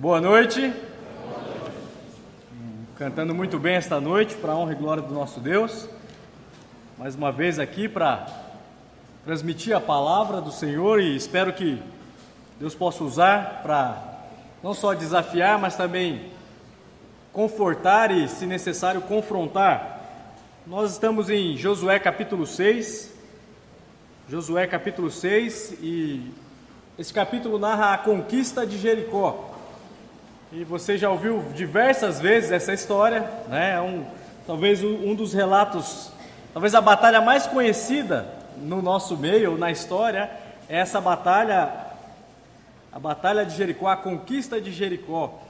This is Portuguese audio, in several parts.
Boa noite. Cantando muito bem esta noite, para a honra e glória do nosso Deus. Mais uma vez aqui para transmitir a palavra do Senhor e espero que Deus possa usar para não só desafiar, mas também confortar e, se necessário, confrontar. Nós estamos em Josué capítulo 6. Josué capítulo 6 e esse capítulo narra a conquista de Jericó. E você já ouviu diversas vezes essa história, né? Talvez um dos relatos, talvez a batalha mais conhecida no nosso meio, na história, é essa batalha, a batalha de Jericó, a conquista de Jericó.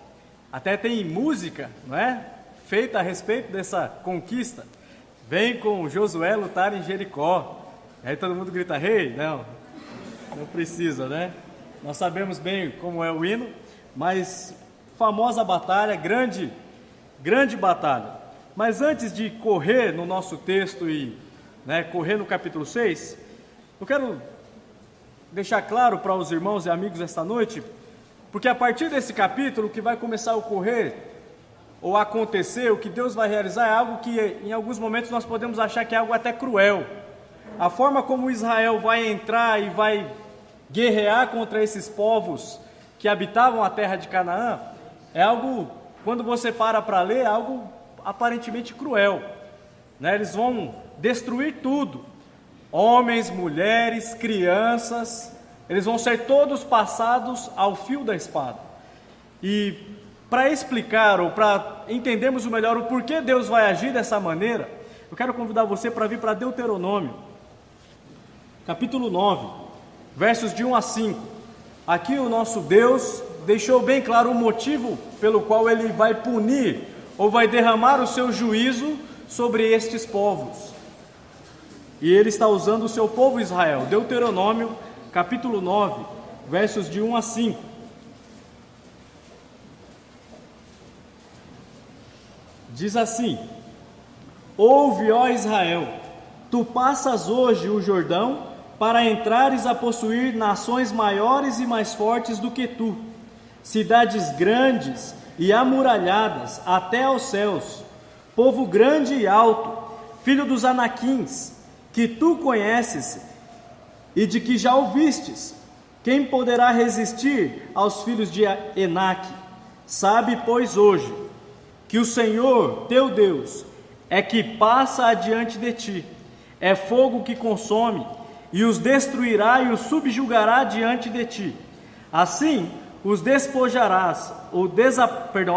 Até tem música, não é? Feita a respeito dessa conquista. Vem com Josué lutar em Jericó. Aí todo mundo grita, rei? Não precisa, né? Nós sabemos bem como é o hino, mas famosa batalha, grande batalha. Mas antes de correr no nosso texto e correr no capítulo 6, eu quero deixar claro para os irmãos e amigos esta noite, porque a partir desse capítulo, o que vai começar a ocorrer ou acontecer, o que Deus vai realizar é algo que em alguns momentos nós podemos achar que é algo até cruel. A forma como Israel vai entrar e vai guerrear contra esses povos que habitavam a terra de Canaã, é algo, quando você para ler, é algo aparentemente cruel, né? Eles vão destruir tudo, homens, mulheres, crianças, eles vão ser todos passados ao fio da espada. E para explicar ou para entendermos melhor o porquê Deus vai agir dessa maneira, eu quero convidar você para vir para Deuteronômio, capítulo 9, versos de 1 a 5. Aqui o nosso Deus deixou bem claro o motivo pelo qual Ele vai punir ou vai derramar o seu juízo sobre estes povos. E Ele está usando o seu povo Israel. Deuteronômio, capítulo 9, versos de 1 a 5. Diz assim: Ouve, ó Israel, tu passas hoje o Jordão para entrares a possuir nações maiores e mais fortes do que tu, cidades grandes e amuralhadas até aos céus, povo grande e alto, filho dos Anaquins, que tu conheces e de que já ouvistes. Quem poderá resistir aos filhos de Enaque? Sabe, pois, hoje, que o Senhor, teu Deus, é que passa adiante de ti, é fogo que consome, e os destruirá e os subjugará diante de ti. Assim os despojarás,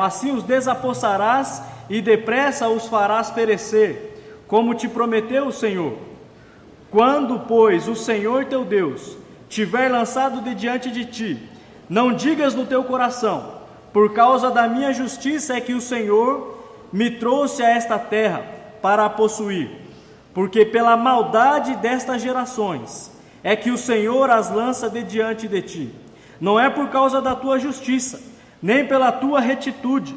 assim os desapossarás e depressa os farás perecer, como te prometeu o Senhor. Quando, pois, o Senhor teu Deus tiver lançado de diante de ti, não digas no teu coração, por causa da minha justiça é que o Senhor me trouxe a esta terra para a possuir. Porque pela maldade destas gerações é que o Senhor as lança de diante de ti. Não é por causa da tua justiça, nem pela tua retitude,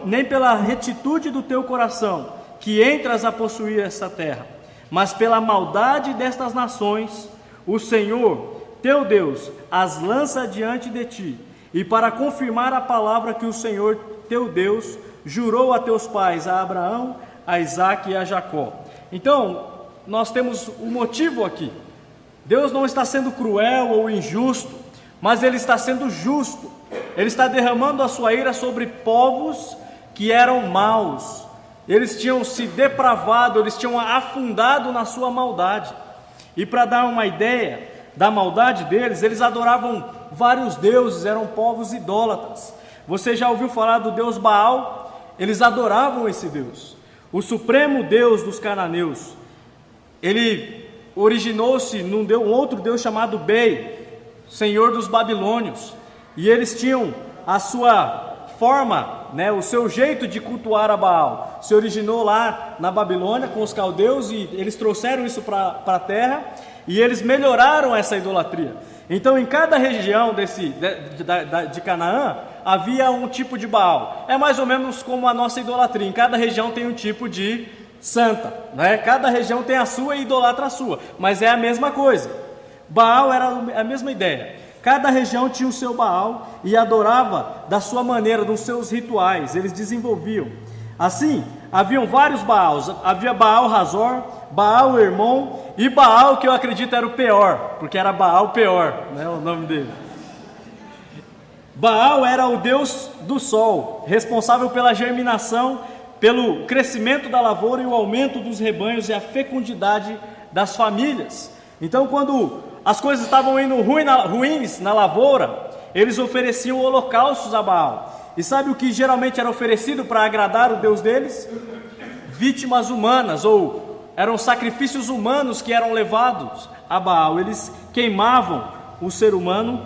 nem pela retitude do teu coração, que entras a possuir essa terra, mas pela maldade destas nações, o Senhor, teu Deus, as lança diante de ti, e para confirmar a palavra que o Senhor, teu Deus, jurou a teus pais, a Abraão, a Isaque e a Jacó. Então, nós temos um motivo aqui. Deus não está sendo cruel ou injusto, mas Ele está sendo justo. Ele está derramando a sua ira sobre povos que eram maus. Eles tinham se depravado, eles tinham afundado na sua maldade. E para dar uma ideia da maldade deles, eles adoravam vários deuses, eram povos idólatras. Você já ouviu falar do deus Baal? Eles adoravam esse deus. O supremo Deus dos cananeus, ele originou-se num outro Deus chamado Bei, Senhor dos Babilônios, e eles tinham a sua forma, o seu jeito de cultuar a Baal, se originou lá na Babilônia com os caldeus e eles trouxeram isso para a terra e eles melhoraram essa idolatria. Então em cada região de Canaã havia um tipo de Baal. É mais ou menos como a nossa idolatria, em cada região tem um tipo de santa, Cada região tem a sua e idolatra a sua, mas é a mesma coisa. Baal era a mesma ideia. Cada região tinha o seu Baal e adorava da sua maneira, dos seus rituais, eles desenvolviam. Assim, haviam vários Baals, havia Baal Razor, Baal Hermon e Baal, que eu acredito era o Peor, porque era Baal Peor, né, o nome dele. Baal era o deus do sol, responsável pela germinação, pelo crescimento da lavoura e o aumento dos rebanhos e a fecundidade das famílias. Então, quando as coisas estavam indo ruins na lavoura, eles ofereciam holocaustos a Baal. E sabe o que geralmente era oferecido para agradar o Deus deles? Vítimas humanas, ou eram sacrifícios humanos que eram levados a Baal. Eles queimavam o ser humano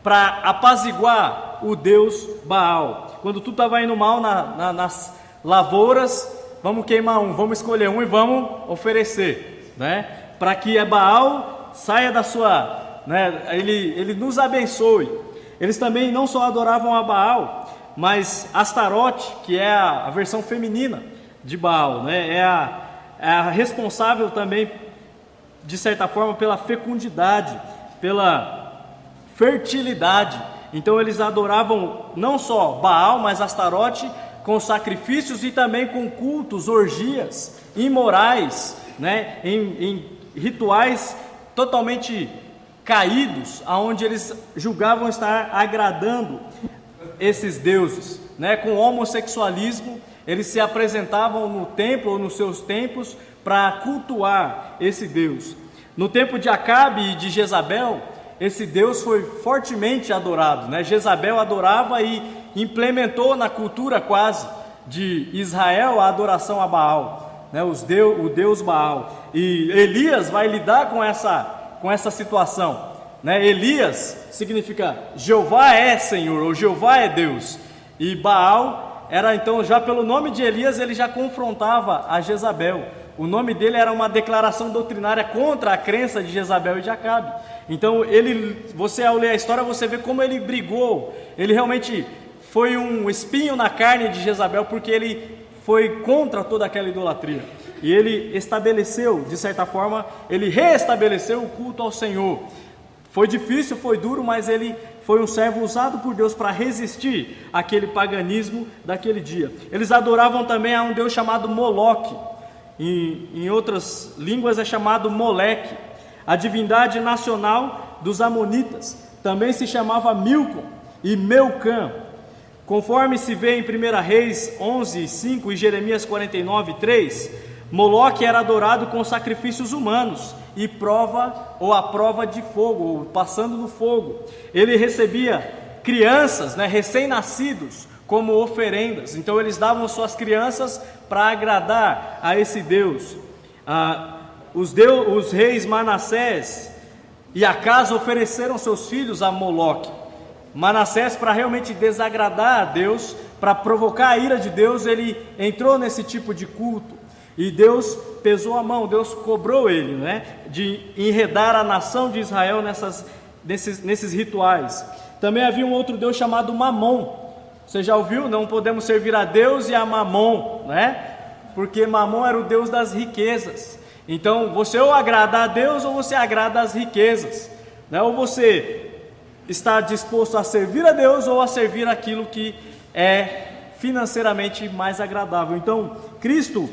para apaziguar o Deus Baal. Quando tudo estava indo mal nas lavouras, vamos queimar um, vamos escolher um e vamos oferecer, né? Para que a Baal saia da sua, né? Ele nos abençoe. Eles também não só adoravam a Baal, mas Astarote, que é a versão feminina de Baal, né? É a responsável também, de certa forma, pela fecundidade, pela fertilidade. Então eles adoravam não só Baal, mas Astarote, com sacrifícios e também com cultos, orgias imorais, né? Em rituais totalmente caídos, aonde eles julgavam estar agradando esses deuses, né? Com homossexualismo, eles se apresentavam no templo ou nos seus templos para cultuar esse Deus. No tempo de Acabe e de Jezabel, esse Deus foi fortemente adorado, né? Jezabel adorava e implementou na cultura quase de Israel a adoração a Baal, né? O Deus Baal. E Elias vai lidar com essa situação, né? Elias significa Jeová é Senhor, ou Jeová é Deus. E Baal era, então, já pelo nome de Elias, ele já confrontava a Jezabel. O nome dele era uma declaração doutrinária contra a crença de Jezabel e de Acabe. Então, você ao ler a história, você vê como ele brigou. Ele realmente foi um espinho na carne de Jezabel, porque ele foi contra toda aquela idolatria. E ele estabeleceu, de certa forma, ele reestabeleceu o culto ao Senhor. Foi difícil, foi duro, mas ele foi um servo usado por Deus para resistir àquele paganismo daquele dia. Eles adoravam também a um Deus chamado Moloque. Em outras línguas é chamado Moleque. A divindade nacional dos Amonitas também se chamava Milcom e Meucã. Conforme se vê em 1 Reis 11:5 e Jeremias 49:3, Moloque era adorado com sacrifícios humanos e a prova de fogo, ou passando no fogo. Ele recebia crianças, né, recém-nascidos, como oferendas. Então eles davam suas crianças para agradar a esse Deus. Os reis Manassés e Acaz ofereceram seus filhos a Moloque. Manassés, para realmente desagradar a Deus, para provocar a ira de Deus, ele entrou nesse tipo de culto. E Deus pesou a mão, Deus cobrou ele, né, de enredar a nação de Israel nesses rituais. Também havia um outro Deus chamado Mamon. Você já ouviu? Não podemos servir a Deus e a Mamon, né? Porque Mamon era o Deus das riquezas. Então, você ou agrada a Deus ou você agrada as riquezas, né? Ou você está disposto a servir a Deus ou a servir aquilo que é financeiramente mais agradável. Então, Cristo,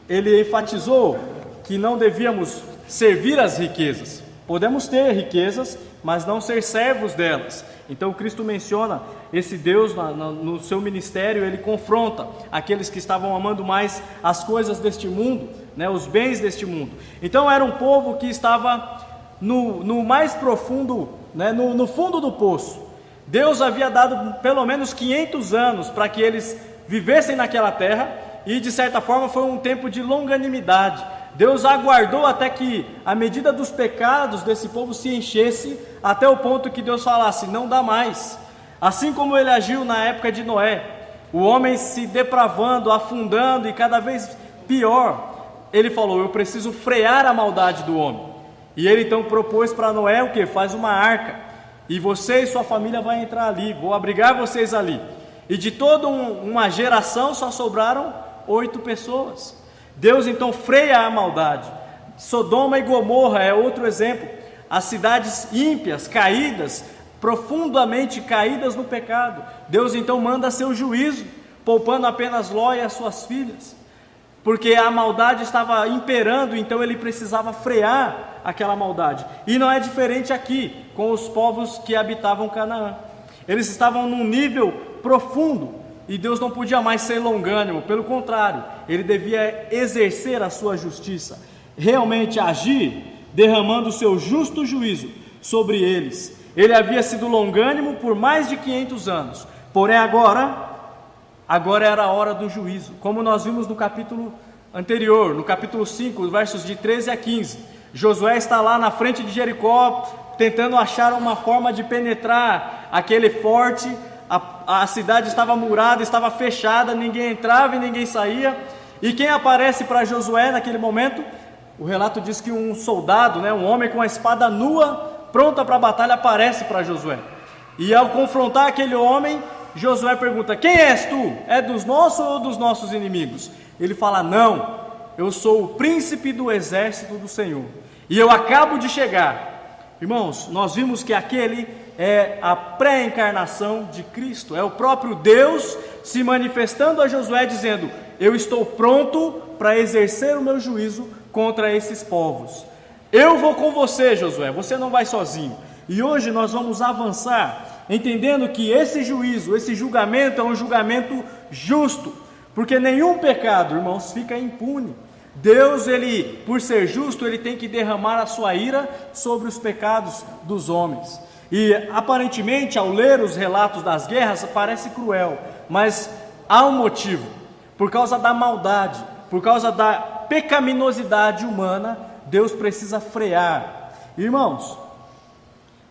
ele enfatizou que não devíamos servir as riquezas. Podemos ter riquezas, mas não ser servos delas. Então Cristo menciona esse Deus no seu ministério. Ele confronta aqueles que estavam amando mais as coisas deste mundo, né, os bens deste mundo. Então era um povo que estava no mais profundo, né, no fundo do poço. Deus havia dado pelo menos 500 anos para que eles vivessem naquela terra, e de certa forma foi um tempo de longanimidade. Deus aguardou até que a medida dos pecados desse povo se enchesse, até o ponto que Deus falasse, não dá mais. Assim como ele agiu na época de Noé, o homem se depravando, afundando e cada vez pior, ele falou, eu preciso frear a maldade do homem. E ele então propôs para Noé o que? Faz uma arca, e você e sua família vão entrar ali, vou abrigar vocês ali. E de toda uma geração só sobraram 8 pessoas. Deus então freia a maldade. Sodoma e Gomorra é outro exemplo. As cidades ímpias, caídas, profundamente caídas no pecado. Deus então manda seu juízo, poupando apenas Ló e as suas filhas, porque a maldade estava imperando, então ele precisava frear aquela maldade. E não é diferente aqui com os povos que habitavam Canaã. Eles estavam num nível profundo e Deus não podia mais ser longânimo, pelo contrário, ele devia exercer a sua justiça, realmente agir, derramando o seu justo juízo sobre eles. Ele havia sido longânimo por mais de 500 anos, porém agora era a hora do juízo, como nós vimos no capítulo anterior, no capítulo 5, versos de 13 a 15. Josué está lá na frente de Jericó, tentando achar uma forma de penetrar aquele forte. A cidade estava murada, estava fechada, ninguém entrava e ninguém saía. E quem aparece para Josué naquele momento? O relato diz que um soldado, um homem com a espada nua, pronta para a batalha, aparece para Josué. E ao confrontar aquele homem, Josué pergunta: quem és tu? É dos nossos ou dos nossos inimigos? Ele fala: não, eu sou o príncipe do exército do Senhor, e eu acabo de chegar. Irmãos, nós vimos que aquele é a pré-encarnação de Cristo, é o próprio Deus se manifestando a Josué, dizendo: eu estou pronto para exercer o meu juízo contra esses povos. Eu vou com você, Josué, você não vai sozinho. E hoje nós vamos avançar, entendendo que esse juízo, esse julgamento é um julgamento justo, porque nenhum pecado, irmãos, fica impune. Deus, ele, por ser justo, ele tem que derramar a sua ira sobre os pecados dos homens. E aparentemente, ao ler os relatos das guerras, parece cruel, mas há um motivo. Por causa da maldade, por causa da pecaminosidade humana, Deus precisa frear. Irmãos,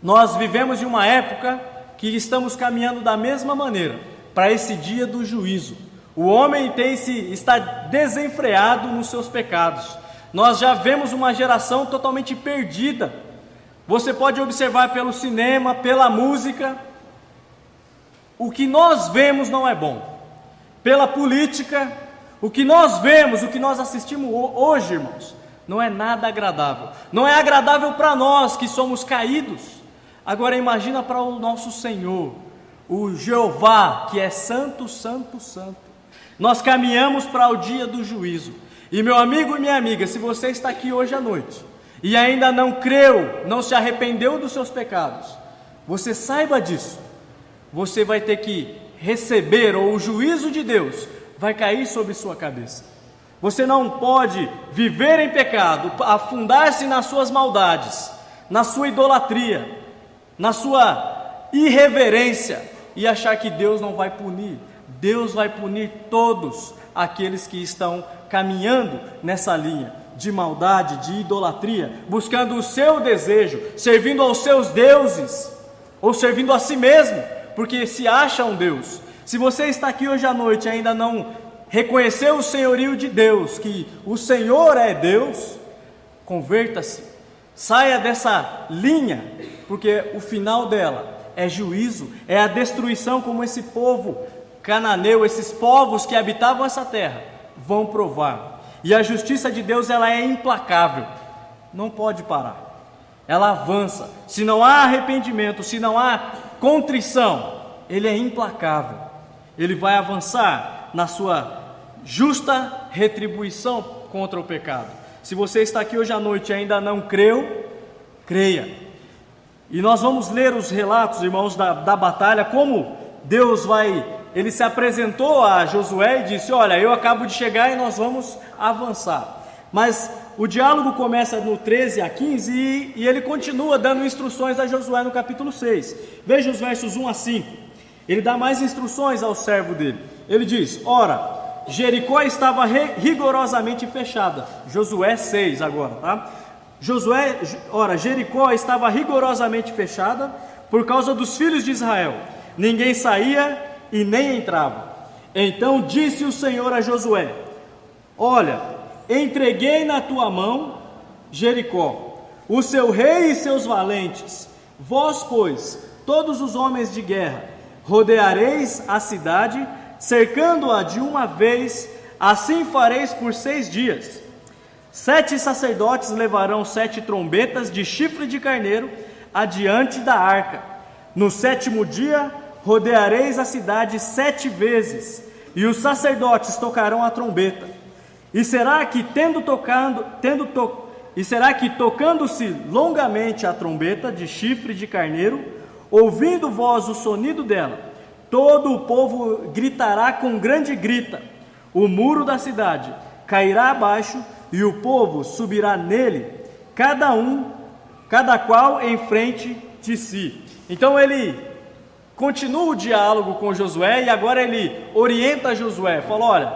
nós vivemos em uma época que estamos caminhando da mesma maneira para esse dia do juízo. O homem está desenfreado nos seus pecados. Nós já vemos uma geração totalmente perdida. Você pode observar pelo cinema, pela música, o que nós vemos não é bom. Pela política, o que nós vemos, o que nós assistimos hoje, irmãos, não é nada agradável. Não é agradável para nós que somos caídos. Agora imagina para o nosso Senhor, o Jeová, que é santo, santo, santo. Nós caminhamos para o dia do juízo. E meu amigo e minha amiga, se você está aqui hoje à noite e ainda não creu, não se arrependeu dos seus pecados, você saiba disso. Você vai ter que receber, ou o juízo de Deus vai cair sobre sua cabeça. Você não pode viver em pecado, afundar-se nas suas maldades, na sua idolatria, na sua irreverência e achar que Deus não vai punir. Deus vai punir todos aqueles que estão caminhando nessa linha de maldade, de idolatria, buscando o seu desejo, servindo aos seus deuses, ou servindo a si mesmo, porque se acha um Deus. Se você está aqui hoje à noite e ainda não reconheceu o senhorio de Deus, que o Senhor é Deus, converta-se, saia dessa linha, porque o final dela é juízo, é a destruição, como esse povo cananeu, esses povos que habitavam essa terra, vão provar. E a justiça de Deus, ela é implacável, não pode parar, ela avança. Se não há arrependimento, se não há contrição, ele é implacável, ele vai avançar na sua justa retribuição contra o pecado. Se você está aqui hoje à noite e ainda não creu, creia. E nós vamos ler os relatos, irmãos, da batalha, como Deus ele se apresentou a Josué e disse: olha, eu acabo de chegar e nós vamos avançar. Mas o diálogo começa no 13 a 15 e ele continua dando instruções a Josué no capítulo 6. Veja os versos 1 a 5. Ele dá mais instruções ao servo dele. Ele diz: ora, Jericó estava rigorosamente fechada. Josué 6 agora, tá? Jericó estava rigorosamente fechada por causa dos filhos de Israel. Ninguém saía e nem entrava. Então disse o Senhor a Josué: olha, entreguei na tua mão Jericó, o seu rei e seus valentes. Vós, pois, todos os homens de guerra, rodeareis a cidade, cercando-a de uma vez. Assim fareis por 6 dias. 7 sacerdotes levarão 7 trombetas de chifre de carneiro adiante da arca. No 7º dia, rodeareis a cidade 7 vezes, e os sacerdotes tocarão a trombeta. E será que tocando-se longamente a trombeta de chifre de carneiro, ouvindo vós o sonido dela, todo o povo gritará com grande grita, o muro da cidade cairá abaixo, e o povo subirá nele, cada qual em frente de si. Então ele continua o diálogo com Josué, e agora ele orienta Josué, fala: olha,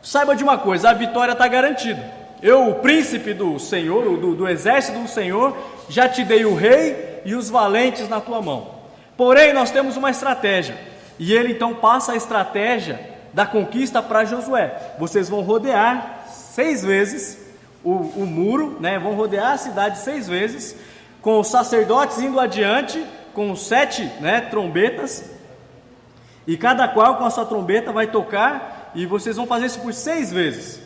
saiba de uma coisa, a vitória está garantida. Eu, o príncipe do Senhor, do exército do Senhor, já te dei o rei e os valentes na tua mão. Porém, nós temos uma estratégia. E ele então passa a estratégia da conquista para Josué. Vocês vão rodear 6 vezes o muro, né? Vão rodear a cidade 6 vezes, com os sacerdotes indo adiante, com 7, né, trombetas, e cada qual com a sua trombeta vai tocar, e vocês vão fazer isso por 6 vezes.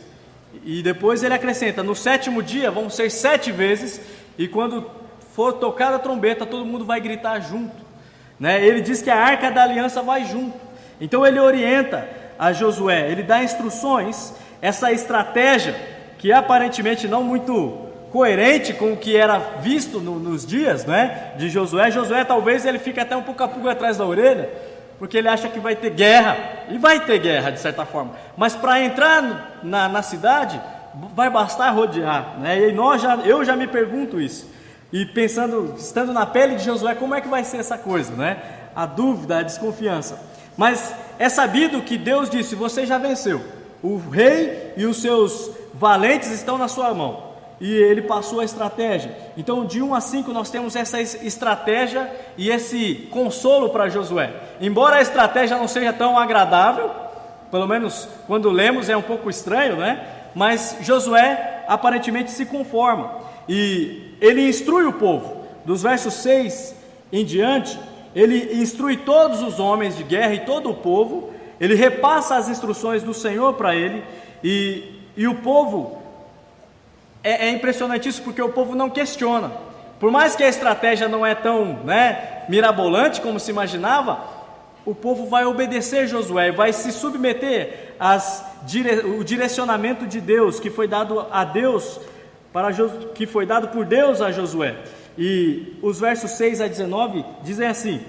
E depois ele acrescenta: no 7º dia vão ser 7 vezes, e quando for tocada a trombeta, todo mundo vai gritar junto, né? Ele diz que a arca da aliança vai junto. Então ele orienta a Josué, ele dá instruções, essa estratégia que aparentemente não muito coerente com o que era visto nos dias, né, de Josué. Josué talvez ele fique até um pouco a pulga atrás da orelha, porque ele acha que vai ter guerra, e vai ter guerra de certa forma, mas para entrar na cidade, vai bastar rodear, né? E eu já me pergunto isso, e pensando, estando na pele de Josué, como é que vai ser essa coisa, né? A dúvida, a desconfiança. Mas é sabido que Deus disse: você já venceu, o rei e os seus valentes estão na sua mão. E ele passou a estratégia. Então de 1 a 5 nós temos essa estratégia e esse consolo para Josué. Embora a estratégia não seja tão agradável, pelo menos quando lemos é um pouco estranho, né? Mas Josué aparentemente se conforma, e ele instrui o povo. Dos versos 6 em diante, ele instrui todos os homens de guerra e todo o povo. Ele repassa as instruções do Senhor para ele, e o povo... É impressionante isso, porque o povo não questiona. Por mais que a estratégia não é tão, né, mirabolante como se imaginava, o povo vai obedecer Josué, vai se submeter o direcionamento de Deus, que foi dado a Deus, que foi dado por Deus a Josué. E os versos 6 a 19 dizem assim: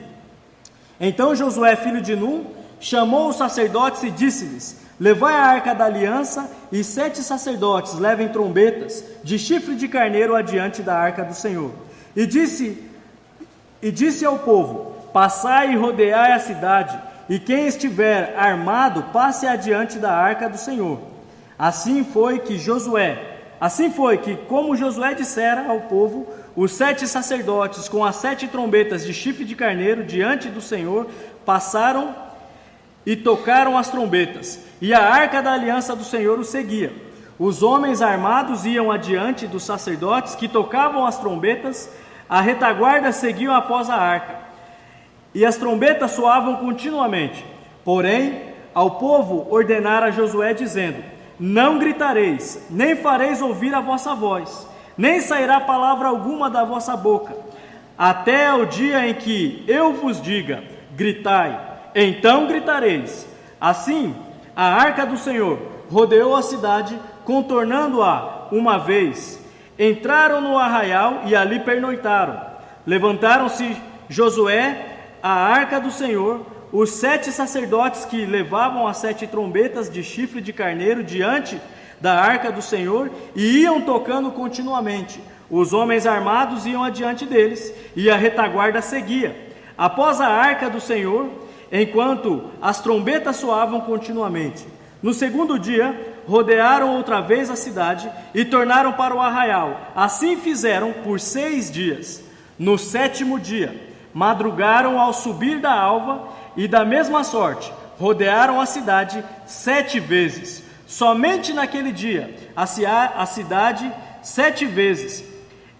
então Josué, filho de Num, chamou os sacerdotes e disse-lhes: levai a arca da aliança, e 7 sacerdotes levem trombetas de chifre de carneiro adiante da arca do Senhor. E disse ao povo: passai e rodeai a cidade, e quem estiver armado passe adiante da arca do Senhor. Assim foi que, como Josué dissera ao povo, os 7 sacerdotes com as 7 trombetas de chifre de carneiro diante do Senhor passaram e tocaram as trombetas, e a arca da aliança do Senhor os seguia. Os homens armados iam adiante dos sacerdotes que tocavam as trombetas, a retaguarda seguiam após a arca, e as trombetas soavam continuamente. Porém, ao povo ordenara Josué, dizendo: não gritareis, nem fareis ouvir a vossa voz, nem sairá palavra alguma da vossa boca, até o dia em que eu vos diga: gritai. Então gritareis. Assim, a arca do Senhor rodeou a cidade, contornando-a uma vez. Entraram no arraial e ali pernoitaram. Levantaram-se Josué, a arca do Senhor, os 7 sacerdotes que levavam as 7 trombetas de chifre de carneiro diante da arca do Senhor, e iam tocando continuamente. Os homens armados iam adiante deles, e a retaguarda seguia após a arca do Senhor, enquanto as trombetas soavam continuamente. No 2º dia, rodearam outra vez a cidade e tornaram para o arraial. Assim fizeram por 6 dias. No 7º dia, madrugaram ao subir da alva, e da mesma sorte, rodearam a cidade 7 vezes. Somente naquele dia, a cidade 7 vezes.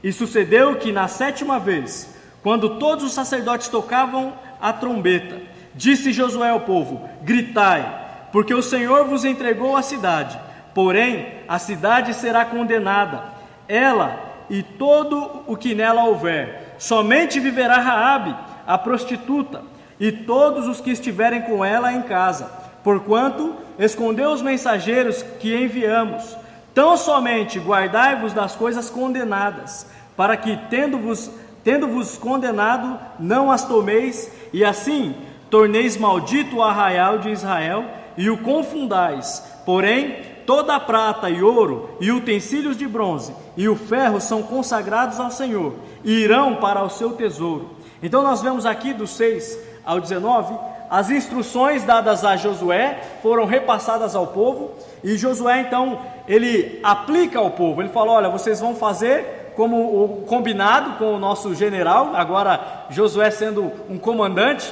E sucedeu que na 7ª vez, quando todos os sacerdotes tocavam a trombeta, disse Josué ao povo: gritai, porque o Senhor vos entregou a cidade. Porém, a cidade será condenada, ela e todo o que nela houver. Somente viverá Raabe, a prostituta e todos os que estiverem com ela em casa, porquanto escondeu os mensageiros que enviamos. Tão somente guardai-vos das coisas condenadas, para que, tendo-vos condenado, não as tomeis, e assim torneis maldito o arraial de Israel, e o confundais. Porém, toda a prata e ouro, e utensílios de bronze, e o ferro são consagrados ao Senhor, e irão para o seu tesouro. Então nós vemos aqui do 6 ao 19, as instruções dadas a Josué foram repassadas ao povo, e Josué então, ele aplica ao povo, ele fala, olha, vocês vão fazer como o combinado com o nosso general, agora Josué sendo um comandante,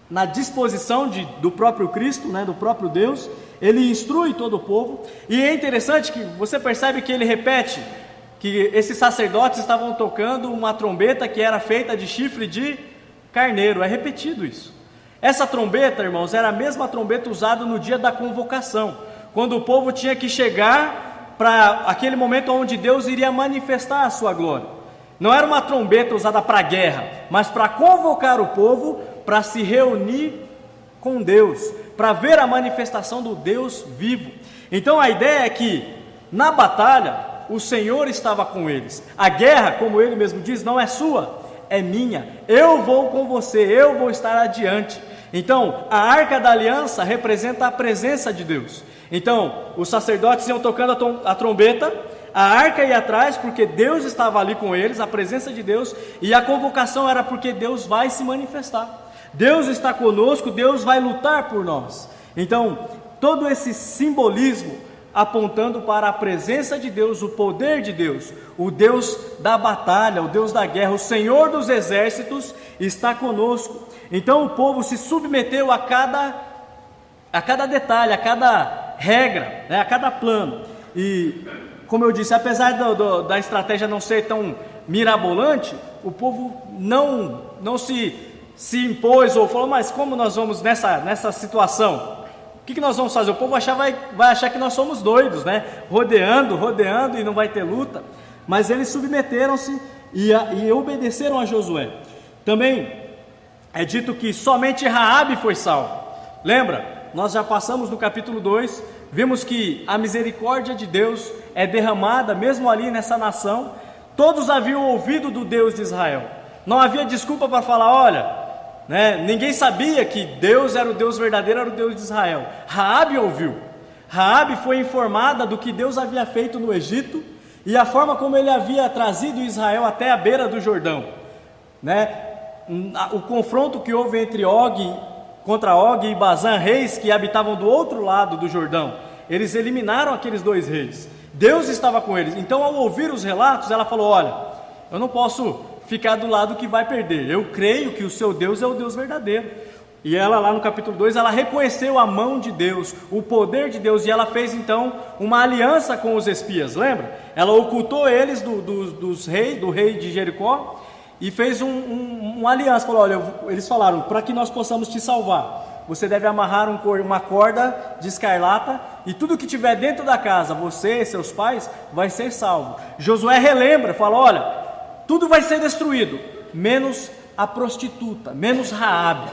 na disposição do próprio Cristo, do próprio Deus, ele instrui todo o povo, e é interessante que você percebe que ele repete, que esses sacerdotes estavam tocando uma trombeta que era feita de chifre de carneiro, é repetido isso. Essa trombeta, irmãos, era a mesma trombeta usada no dia da convocação, quando o povo tinha que chegar para aquele momento onde Deus iria manifestar a sua glória. Não era uma trombeta usada para guerra, mas para convocar o povo para se reunir com Deus, para ver a manifestação do Deus vivo. Então a ideia é que na batalha o Senhor estava com eles. A guerra, como ele mesmo diz, não é sua, é minha. Eu vou com você, eu vou estar adiante. Então a arca da aliança representa a presença de Deus. Então os sacerdotes iam tocando a trombeta, a arca ia atrás porque Deus estava ali com eles, a presença de Deus, e a convocação era porque Deus vai se manifestar. Deus está conosco, Deus vai lutar por nós. Então, todo esse simbolismo apontando para a presença de Deus, o poder de Deus, o Deus da batalha, o Deus da guerra, o Senhor dos exércitos está conosco. Então o povo se submeteu a cada detalhe, a cada regra, a cada plano. E, como eu disse, apesar da estratégia não ser tão mirabolante, o povo não se impôs ou falou, mas como nós vamos nessa situação? O que nós vamos fazer? O povo vai achar que nós somos doidos, rodeando e não vai ter luta. Mas eles submeteram-se e obedeceram a Josué. Também é dito que somente Raabe foi salvo. Lembra? Nós já passamos no capítulo 2, vimos que a misericórdia de Deus é derramada mesmo ali nessa nação. Todos haviam ouvido do Deus de Israel. Não havia desculpa para falar, olha, ninguém sabia que Deus era o Deus verdadeiro, era o Deus de Israel. Raabe ouviu. Raabe foi informada do que Deus havia feito no Egito e a forma como ele havia trazido Israel até a beira do Jordão. O confronto que houve entre contra Og e Bazã, reis que habitavam do outro lado do Jordão. Eles eliminaram aqueles dois reis. Deus estava com eles. Então, ao ouvir os relatos, ela falou, olha, eu não posso ficar do lado que vai perder. Eu creio que o seu Deus é o Deus verdadeiro. E ela lá no capítulo 2, ela reconheceu a mão de Deus, o poder de Deus, e ela fez então uma aliança com os espias, lembra? Ela ocultou eles do rei de Jericó e fez uma aliança. Falou, olha, eles falaram, para que nós possamos te salvar, você deve amarrar uma corda de escarlata e tudo que tiver dentro da casa, você e seus pais, vai ser salvo. Josué relembra, fala, olha, tudo vai ser destruído, menos a prostituta, menos Raabe.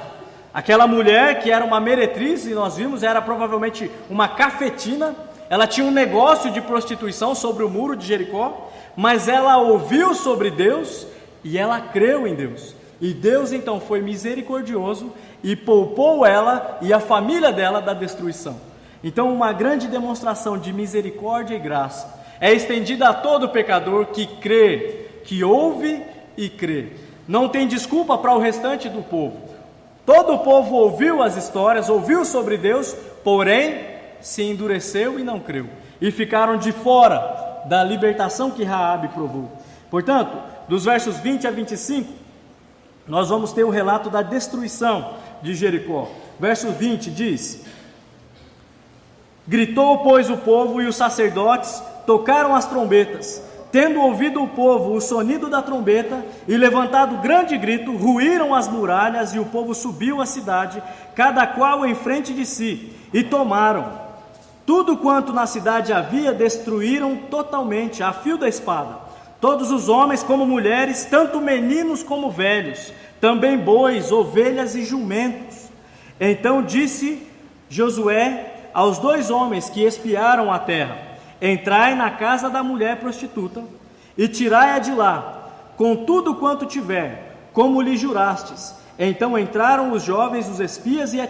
Aquela mulher que era uma meretriz, e nós vimos, era provavelmente uma cafetina. Ela tinha um negócio de prostituição sobre o muro de Jericó, mas ela ouviu sobre Deus e ela creu em Deus. E Deus então foi misericordioso e poupou ela e a família dela da destruição. Então uma grande demonstração de misericórdia e graça é estendida a todo pecador que crê, que ouve e crê. Não tem desculpa para o restante do povo. Todo o povo ouviu as histórias, ouviu sobre Deus, porém se endureceu e não creu, e ficaram de fora da libertação que Raabe provou. Portanto, dos versos 20 a 25, nós vamos ter o relato da destruição de Jericó. Verso 20 diz: gritou, pois, o povo, e os sacerdotes tocaram as trombetas. Tendo ouvido o povo o sonido da trombeta e levantado grande grito, ruíram as muralhas e o povo subiu à cidade, cada qual em frente de si, e tomaram. Tudo quanto na cidade havia destruíram totalmente, a fio da espada. Todos os homens como mulheres, tanto meninos como velhos, também bois, ovelhas e jumentos. Então disse Josué aos 2 homens que espiaram a terra: entrai na casa da mulher prostituta e tirai-a de lá, com tudo quanto tiver, como lhe jurastes. Então entraram os jovens, os espias, e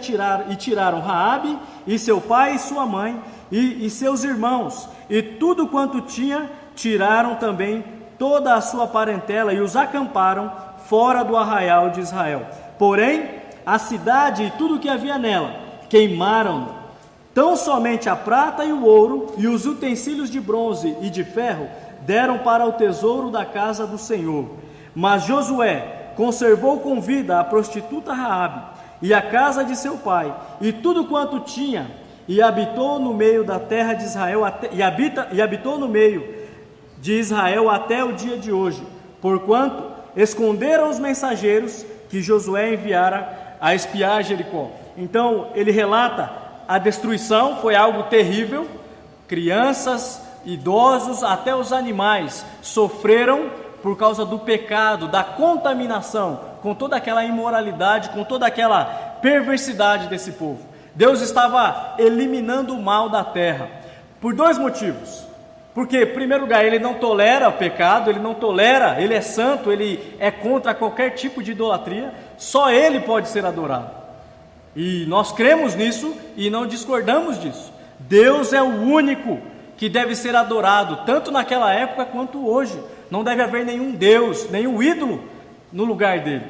tiraram Raabe e seu pai e sua mãe e seus irmãos, e tudo quanto tinha. Tiraram também toda a sua parentela e os acamparam fora do arraial de Israel. Porém, a cidade e tudo o que havia nela queimaram. Tão somente a prata e o ouro e os utensílios de bronze e de ferro deram para o tesouro da casa do Senhor. Mas Josué conservou com vida a prostituta Raabe e a casa de seu pai e tudo quanto tinha, e habitou no meio da terra de Israel habitou no meio de Israel até o dia de hoje, porquanto esconderam os mensageiros que Josué enviara a espiar Jericó. Então ele relata a destruição, foi algo terrível. Crianças, idosos, até os animais sofreram por causa do pecado, da contaminação, com toda aquela imoralidade, com toda aquela perversidade desse povo. Deus estava eliminando o mal da terra, por 2 motivos. Porque, em primeiro lugar, Ele não tolera o pecado, Ele é santo, Ele é contra qualquer tipo de idolatria, só Ele pode ser adorado. E nós cremos nisso e não discordamos disso. Deus é o único que deve ser adorado, tanto naquela época quanto hoje. Não deve haver nenhum Deus, nenhum ídolo no lugar dele.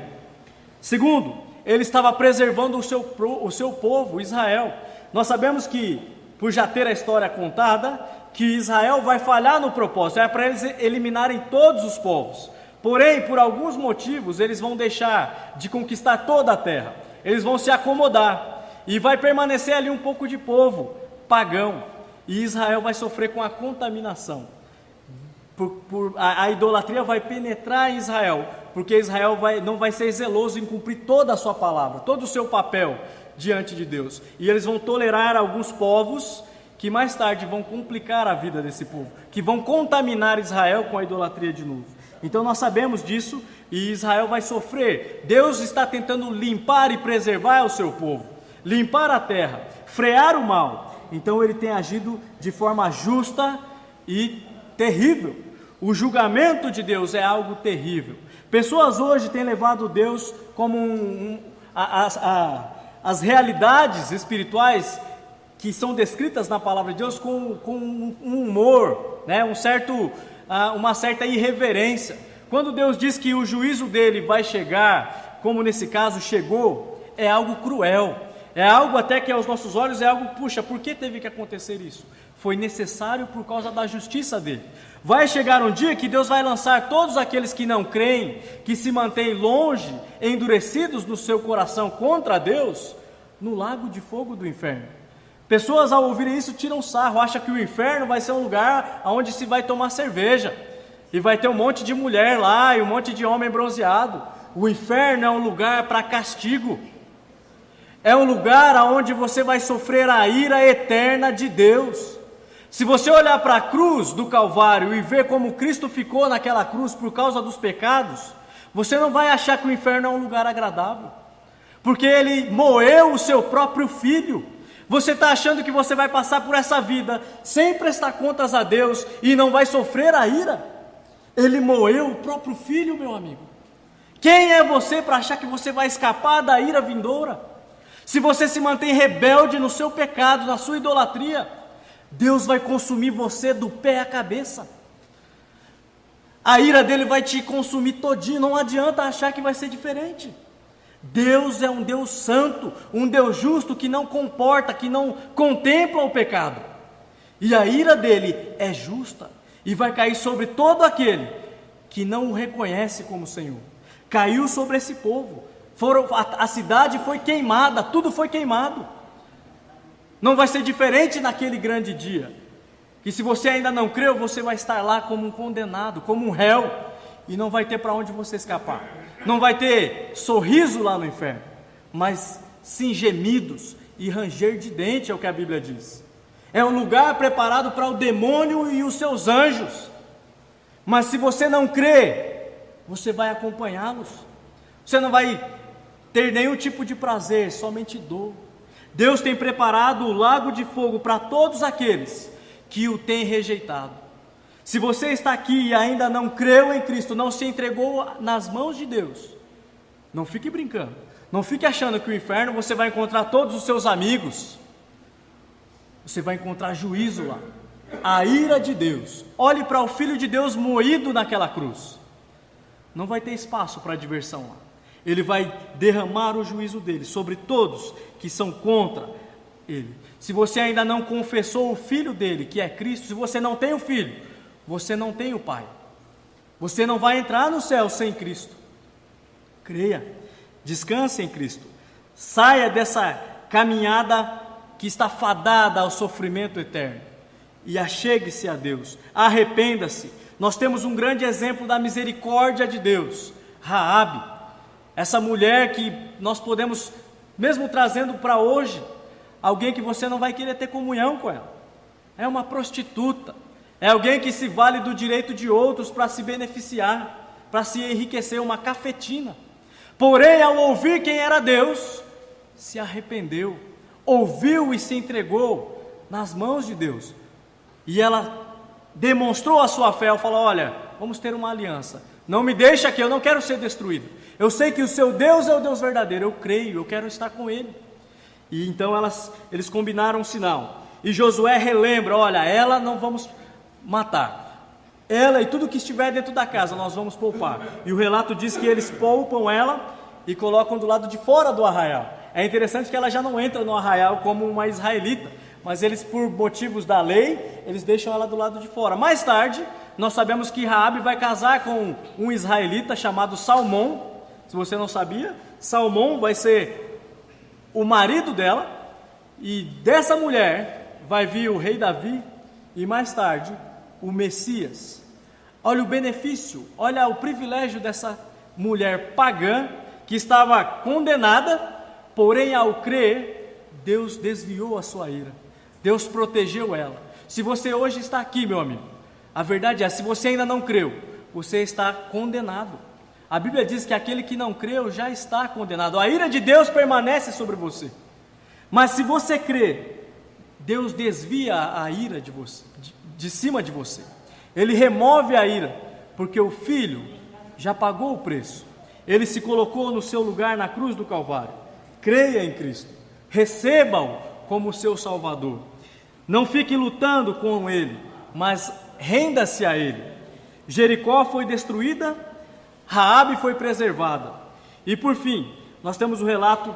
Segundo, ele estava preservando o seu povo, Israel. Nós sabemos que, por já ter a história contada, que Israel vai falhar no propósito, é para eles eliminarem todos os povos. Porém, por alguns motivos, eles vão deixar de conquistar toda a terra. Eles vão se acomodar e vai permanecer ali um pouco de povo pagão. E Israel vai sofrer com a contaminação. A idolatria vai penetrar em Israel, porque Israel não vai ser zeloso em cumprir toda a sua palavra, todo o seu papel diante de Deus. E eles vão tolerar alguns povos que mais tarde vão complicar a vida desse povo, que vão contaminar Israel com a idolatria de novo. Então nós sabemos disso e Israel vai sofrer. Deus está tentando limpar e preservar o seu povo, limpar a terra, frear o mal. Então ele tem agido de forma justa e terrível. O julgamento de Deus é algo terrível. Pessoas hoje têm levado Deus como as realidades espirituais que são descritas na palavra de Deus com um humor, né? Uma certa irreverência. Quando Deus diz que o juízo dele vai chegar, como nesse caso chegou, é algo cruel. É algo até que aos nossos olhos é algo, puxa, por que teve que acontecer isso? Foi necessário por causa da justiça dele. Vai chegar um dia que Deus vai lançar todos aqueles que não creem, que se mantêm longe, endurecidos no seu coração contra Deus, no lago de fogo do inferno. Pessoas ao ouvirem isso tiram sarro, acham que o inferno vai ser um lugar onde se vai tomar cerveja, e vai ter um monte de mulher lá, e um monte de homem bronzeado. O inferno é um lugar para castigo. É um lugar onde você vai sofrer a ira eterna de Deus. Se você olhar para a cruz do Calvário e ver como Cristo ficou naquela cruz por causa dos pecados, você não vai achar que o inferno é um lugar agradável, porque Ele moeu o seu próprio Filho. Você está achando que você vai passar por essa vida sem prestar contas a Deus e não vai sofrer a ira? Ele moeu o próprio Filho, meu amigo. Quem é você para achar que você vai escapar da ira vindoura? Se você se mantém rebelde no seu pecado, na sua idolatria, Deus vai consumir você do pé à cabeça. A ira dele vai te consumir todinho, não adianta achar que vai ser diferente. Deus é um Deus santo, um Deus justo que não comporta, que não contempla o pecado. E a ira dele é justa e vai cair sobre todo aquele que não o reconhece como Senhor. Caiu sobre esse povo. A cidade foi queimada, tudo foi queimado. Não vai ser diferente naquele grande dia. E se você ainda não creu, você vai estar lá como um condenado, como um réu, e não vai ter para onde você escapar. Não vai ter sorriso lá no inferno, mas sim gemidos e ranger de dente, é o que a Bíblia diz. É um lugar preparado para o demônio e os seus anjos. Mas se você não crê, você vai acompanhá-los. Você não vai ter nenhum tipo de prazer, somente dor. Deus tem preparado o lago de fogo para todos aqueles que o têm rejeitado. Se você está aqui e ainda não creu em Cristo, não se entregou nas mãos de Deus, não fique brincando, não fique achando que o inferno você vai encontrar todos os seus amigos, você vai encontrar juízo lá, a ira de Deus. Olhe para o Filho de Deus moído naquela cruz, não vai ter espaço para diversão lá. Ele vai derramar o juízo dele sobre todos que são contra ele. Se você ainda não confessou o Filho dele, que é Cristo, se você não tem o Filho, você não tem o Pai. Você não vai entrar no céu sem Cristo. Creia, descanse em Cristo. Saia dessa caminhada que está fadada ao sofrimento eterno e achegue-se a Deus. Arrependa-se. Nós temos um grande exemplo da misericórdia de Deus, Raabe. Essa mulher que nós podemos, mesmo trazendo para hoje, alguém que você não vai querer ter comunhão com ela. É uma prostituta, é alguém que se vale do direito de outros para se beneficiar, para se enriquecer, uma cafetina. Porém, ao ouvir quem era Deus, se arrependeu, ouviu e se entregou nas mãos de Deus. E ela demonstrou a sua fé, ela falou: olha, vamos ter uma aliança, não me deixa aqui, eu não quero ser destruído. Eu sei que o seu Deus é o Deus verdadeiro, eu creio, eu quero estar com Ele. E então eles combinaram um sinal. E Josué relembra: olha, ela não vamos matar, ela e tudo que estiver dentro da casa nós vamos poupar. E o relato diz que eles poupam ela e colocam do lado de fora do arraial. É interessante que ela já não entra no arraial como uma israelita, mas eles, por motivos da lei, eles deixam ela do lado de fora. Mais tarde, nós sabemos que Raabe vai casar com um israelita chamado Salmão. Se você não sabia, Salmão vai ser o marido dela, e dessa mulher vai vir o rei Davi e mais tarde o Messias. Olha o benefício, olha o privilégio dessa mulher pagã que estava condenada, porém ao crer, Deus desviou a sua ira, Deus protegeu ela. Se você hoje está aqui, meu amigo, a verdade é, se você ainda não creu, você está condenado. A Bíblia diz que aquele que não creu já está condenado. A ira de Deus permanece sobre você. Mas se você crê, Deus desvia a ira de você, de cima de você. Ele remove a ira, porque o Filho já pagou o preço. Ele se colocou no seu lugar na cruz do Calvário. Creia em Cristo. Receba-o como seu Salvador. Não fique lutando com Ele, mas renda-se a Ele. Jericó foi destruída, Raabe foi preservada. E por fim, nós temos o relato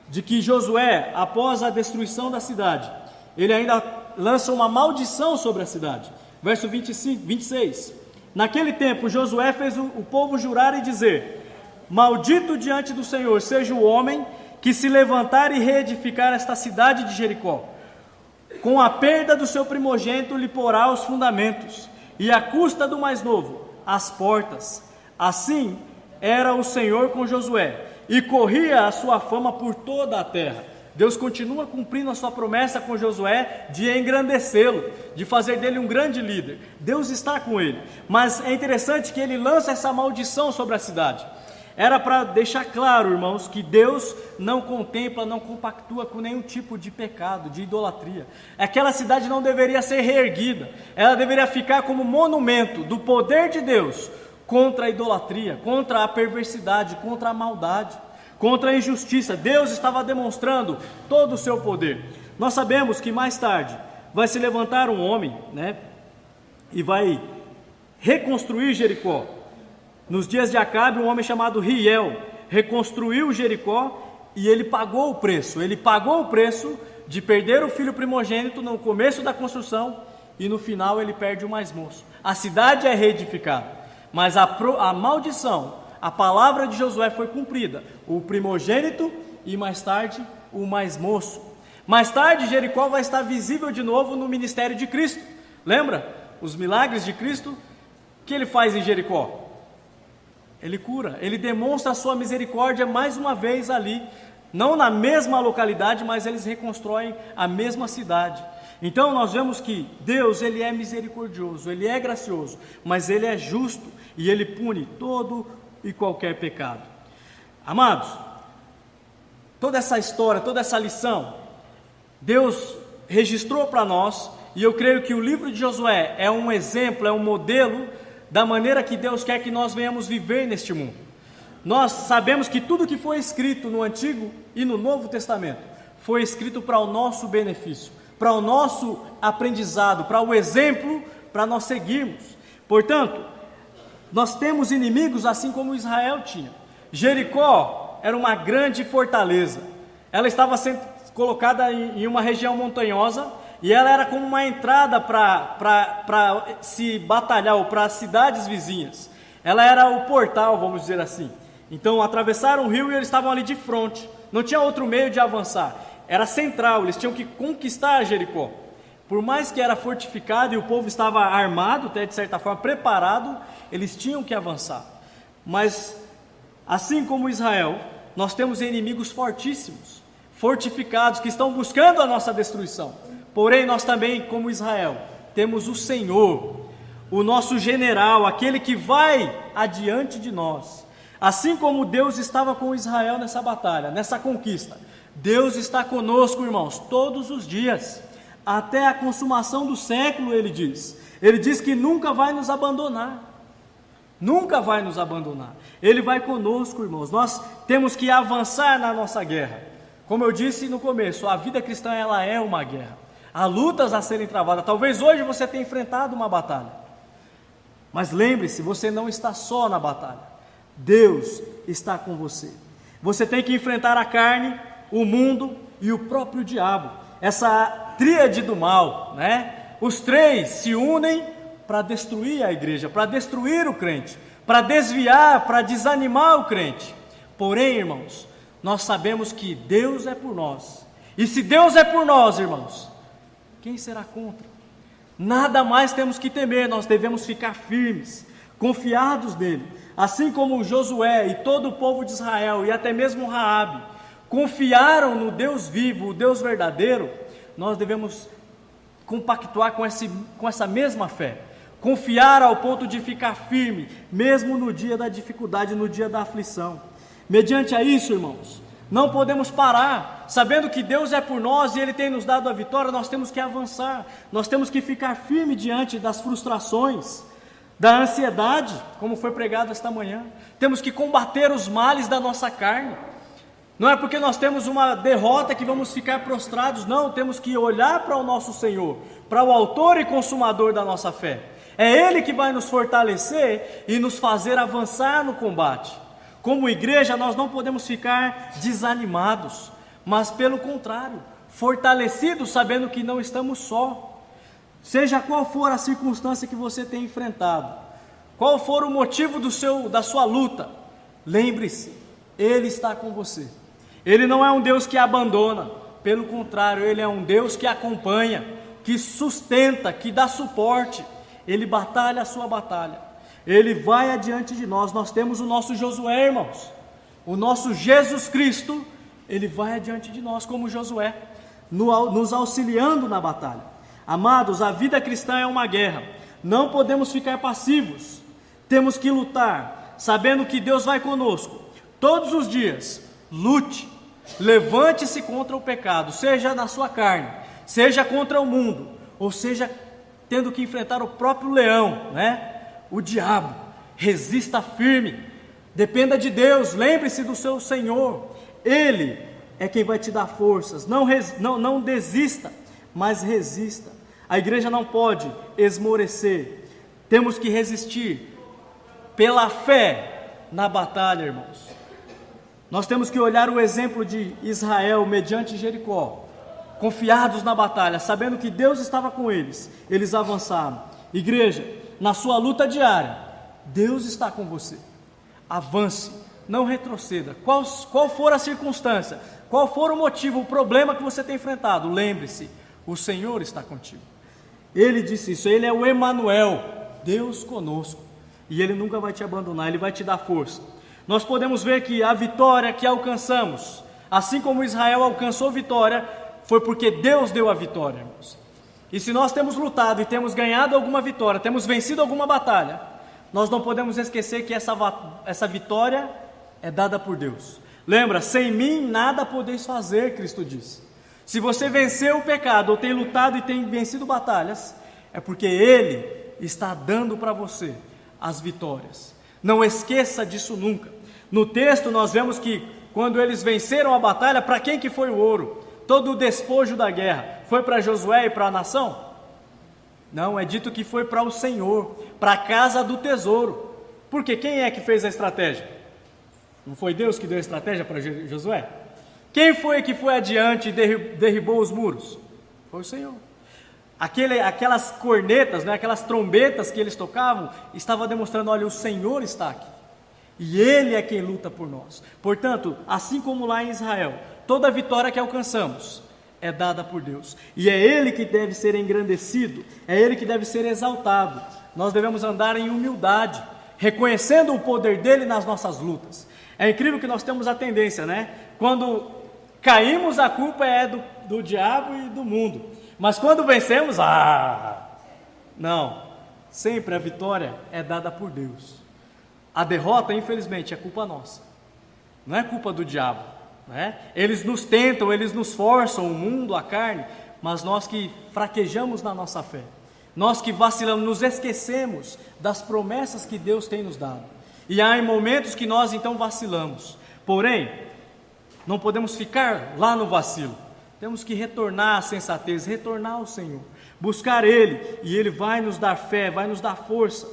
de que Josué, após a destruição da cidade, ele ainda lança uma maldição sobre a cidade. Verso 26. Naquele tempo, Josué fez o povo jurar e dizer: maldito diante do Senhor seja o homem que se levantar e reedificar esta cidade de Jericó. Com a perda do seu primogênito lhe porá os fundamentos, e à custa do mais novo, as portas. Assim era o Senhor com Josué, e corria a sua fama por toda a terra. Deus continua cumprindo a sua promessa com Josué de engrandecê-lo, de fazer dele um grande líder. Deus está com ele, mas é interessante que ele lança essa maldição sobre a cidade. Era para deixar claro, irmãos, que Deus não contempla, não compactua com nenhum tipo de pecado, de idolatria. Aquela cidade não deveria ser reerguida, ela deveria ficar como monumento do poder de Deus contra a idolatria, contra a perversidade, contra a maldade, contra a injustiça. Deus estava demonstrando todo o seu poder. Nós sabemos que mais tarde vai se levantar um homem, e vai reconstruir Jericó. Nos dias de Acabe, um homem chamado Riel reconstruiu Jericó e ele pagou o preço. Ele pagou o preço de perder o filho primogênito no começo da construção e no final ele perde o mais moço. A cidade é reedificada, mas a maldição, a palavra de Josué foi cumprida. O primogênito e mais tarde o mais moço. Mais tarde Jericó vai estar visível de novo no ministério de Cristo. Lembra os milagres de Cristo? O que ele faz em Jericó? Ele cura, ele demonstra a sua misericórdia mais uma vez ali, não na mesma localidade, mas eles reconstroem a mesma cidade. Então nós vemos que Deus, ele é misericordioso, ele é gracioso, mas ele é justo e ele pune todo e qualquer pecado. Amados, toda essa história, toda essa lição, Deus registrou para nós, e eu creio que o livro de Josué é um exemplo, é um modelo da maneira que Deus quer que nós venhamos viver neste mundo. Nós sabemos que tudo que foi escrito no Antigo e no Novo Testamento foi escrito para o nosso benefício, para o nosso aprendizado, para o exemplo, para nós seguirmos. Portanto, nós temos inimigos assim como Israel tinha. Jericó era uma grande fortaleza, ela estava sendo colocada em uma região montanhosa, e ela era como uma entrada para se batalhar, ou para as cidades vizinhas. Ela era o portal, vamos dizer assim. Então atravessaram o rio e eles estavam ali de frente, não tinha outro meio de avançar, era central, eles tinham que conquistar Jericó. Por mais que era fortificado e o povo estava armado, até de certa forma preparado, eles tinham que avançar. Mas assim como Israel, nós temos inimigos fortíssimos, fortificados, que estão buscando a nossa destruição. Porém, nós também, como Israel, temos o Senhor, o nosso general, aquele que vai adiante de nós. Assim como Deus estava com Israel nessa batalha, nessa conquista, Deus está conosco, irmãos, todos os dias, até a consumação do século, ele diz. Ele diz que nunca vai nos abandonar. Nunca vai nos abandonar. Ele vai conosco, irmãos. Nós temos que avançar na nossa guerra. Como eu disse no começo, a vida cristã ela é uma guerra. Há lutas a serem travadas. Talvez hoje você tenha enfrentado uma batalha. Mas lembre-se, você não está só na batalha. Deus está com você. Você tem que enfrentar a carne, o mundo e o próprio diabo. Essa tríade do mal, né? Os três se unem para destruir a igreja, para destruir o crente, para desviar, para desanimar o crente. Porém, irmãos, nós sabemos que Deus é por nós. E se Deus é por nós, irmãos, quem será contra? Nada mais temos que temer, nós devemos ficar firmes, confiados nele. Assim como Josué e todo o povo de Israel, e até mesmo Raabe, confiaram no Deus vivo, o Deus verdadeiro, nós devemos compactuar com essa mesma fé. Confiar ao ponto de ficar firme, mesmo no dia da dificuldade, no dia da aflição. Mediante a isso, irmãos, não podemos parar, sabendo que Deus é por nós e Ele tem nos dado a vitória. Nós temos que avançar, nós temos que ficar firme diante das frustrações, da ansiedade, como foi pregado esta manhã. Temos que combater os males da nossa carne. Não é porque nós temos uma derrota que vamos ficar prostrados, não, temos que olhar para o nosso Senhor, para o autor e consumador da nossa fé. É Ele que vai nos fortalecer e nos fazer avançar no combate. Como igreja, nós não podemos ficar desanimados, mas pelo contrário, fortalecidos, sabendo que não estamos só. Seja qual for a circunstância que você tem enfrentado, qual for o motivo da sua luta, lembre-se, Ele está com você. Ele não é um Deus que abandona, pelo contrário, Ele é um Deus que acompanha, que sustenta, que dá suporte. Ele batalha a sua batalha, Ele vai adiante de nós. Nós temos o nosso Josué, irmãos, o nosso Jesus Cristo, Ele vai adiante de nós como Josué, nos auxiliando na batalha. Amados, a vida cristã é uma guerra, não podemos ficar passivos, temos que lutar, sabendo que Deus vai conosco, todos os dias. Lute, levante-se contra o pecado, seja na sua carne, seja contra o mundo, ou seja, tendo que enfrentar o próprio leão, né? O diabo. Resista firme, dependa de Deus, lembre-se do seu Senhor, Ele é quem vai te dar forças. Não desista, mas resista. A igreja não pode esmorecer, temos que resistir pela fé na batalha, irmãos. Nós temos que olhar o exemplo de Israel mediante Jericó, confiados na batalha, sabendo que Deus estava com eles, eles avançaram. Igreja, na sua luta diária, Deus está com você. Avance, não retroceda. Qual for a circunstância, qual for o motivo, o problema que você tem enfrentado, lembre-se, o Senhor está contigo. Ele disse isso, Ele é o Emanuel, Deus conosco, e Ele nunca vai te abandonar, Ele vai te dar força. Nós podemos ver que a vitória que alcançamos, assim como Israel alcançou vitória, foi porque Deus deu a vitória, irmãos. E se nós temos lutado e temos ganhado alguma vitória, temos vencido alguma batalha, nós não podemos esquecer que essa vitória é dada por Deus. Lembra, sem mim nada podeis fazer, Cristo disse. Se você venceu o pecado, ou tem lutado e tem vencido batalhas, é porque Ele está dando para você as vitórias. Não esqueça disso nunca. No texto nós vemos que quando eles venceram a batalha, para quem que foi o ouro? Todo o despojo da guerra, foi para Josué e para a nação? Não, é dito que foi para o Senhor, para a casa do tesouro. Porque quem é que fez a estratégia? Não foi Deus que deu a estratégia para Josué? Quem foi que foi adiante e derribou os muros? Foi o Senhor. Aquelas cornetas, né, aquelas trombetas que eles tocavam, estava demonstrando, olha, o Senhor está aqui. E Ele é quem luta por nós. Portanto, assim como lá em Israel, toda vitória que alcançamos é dada por Deus. E é Ele que deve ser engrandecido, é Ele que deve ser exaltado. Nós devemos andar em humildade, reconhecendo o poder dEle nas nossas lutas. É incrível que nós temos a tendência, né? Quando caímos, a culpa é do diabo e do mundo. Mas quando vencemos, não. Sempre a vitória é dada por Deus. A derrota, infelizmente, é culpa nossa. Não é culpa do diabo, né? Eles nos tentam, eles nos forçam, o mundo, a carne, mas nós que fraquejamos na nossa fé, nós que vacilamos, nos esquecemos das promessas que Deus tem nos dado. E há momentos que nós então vacilamos. Porém, não podemos ficar lá no vacilo. Temos que retornar à sensatez, retornar ao Senhor, buscar Ele, e Ele vai nos dar fé, vai nos dar força.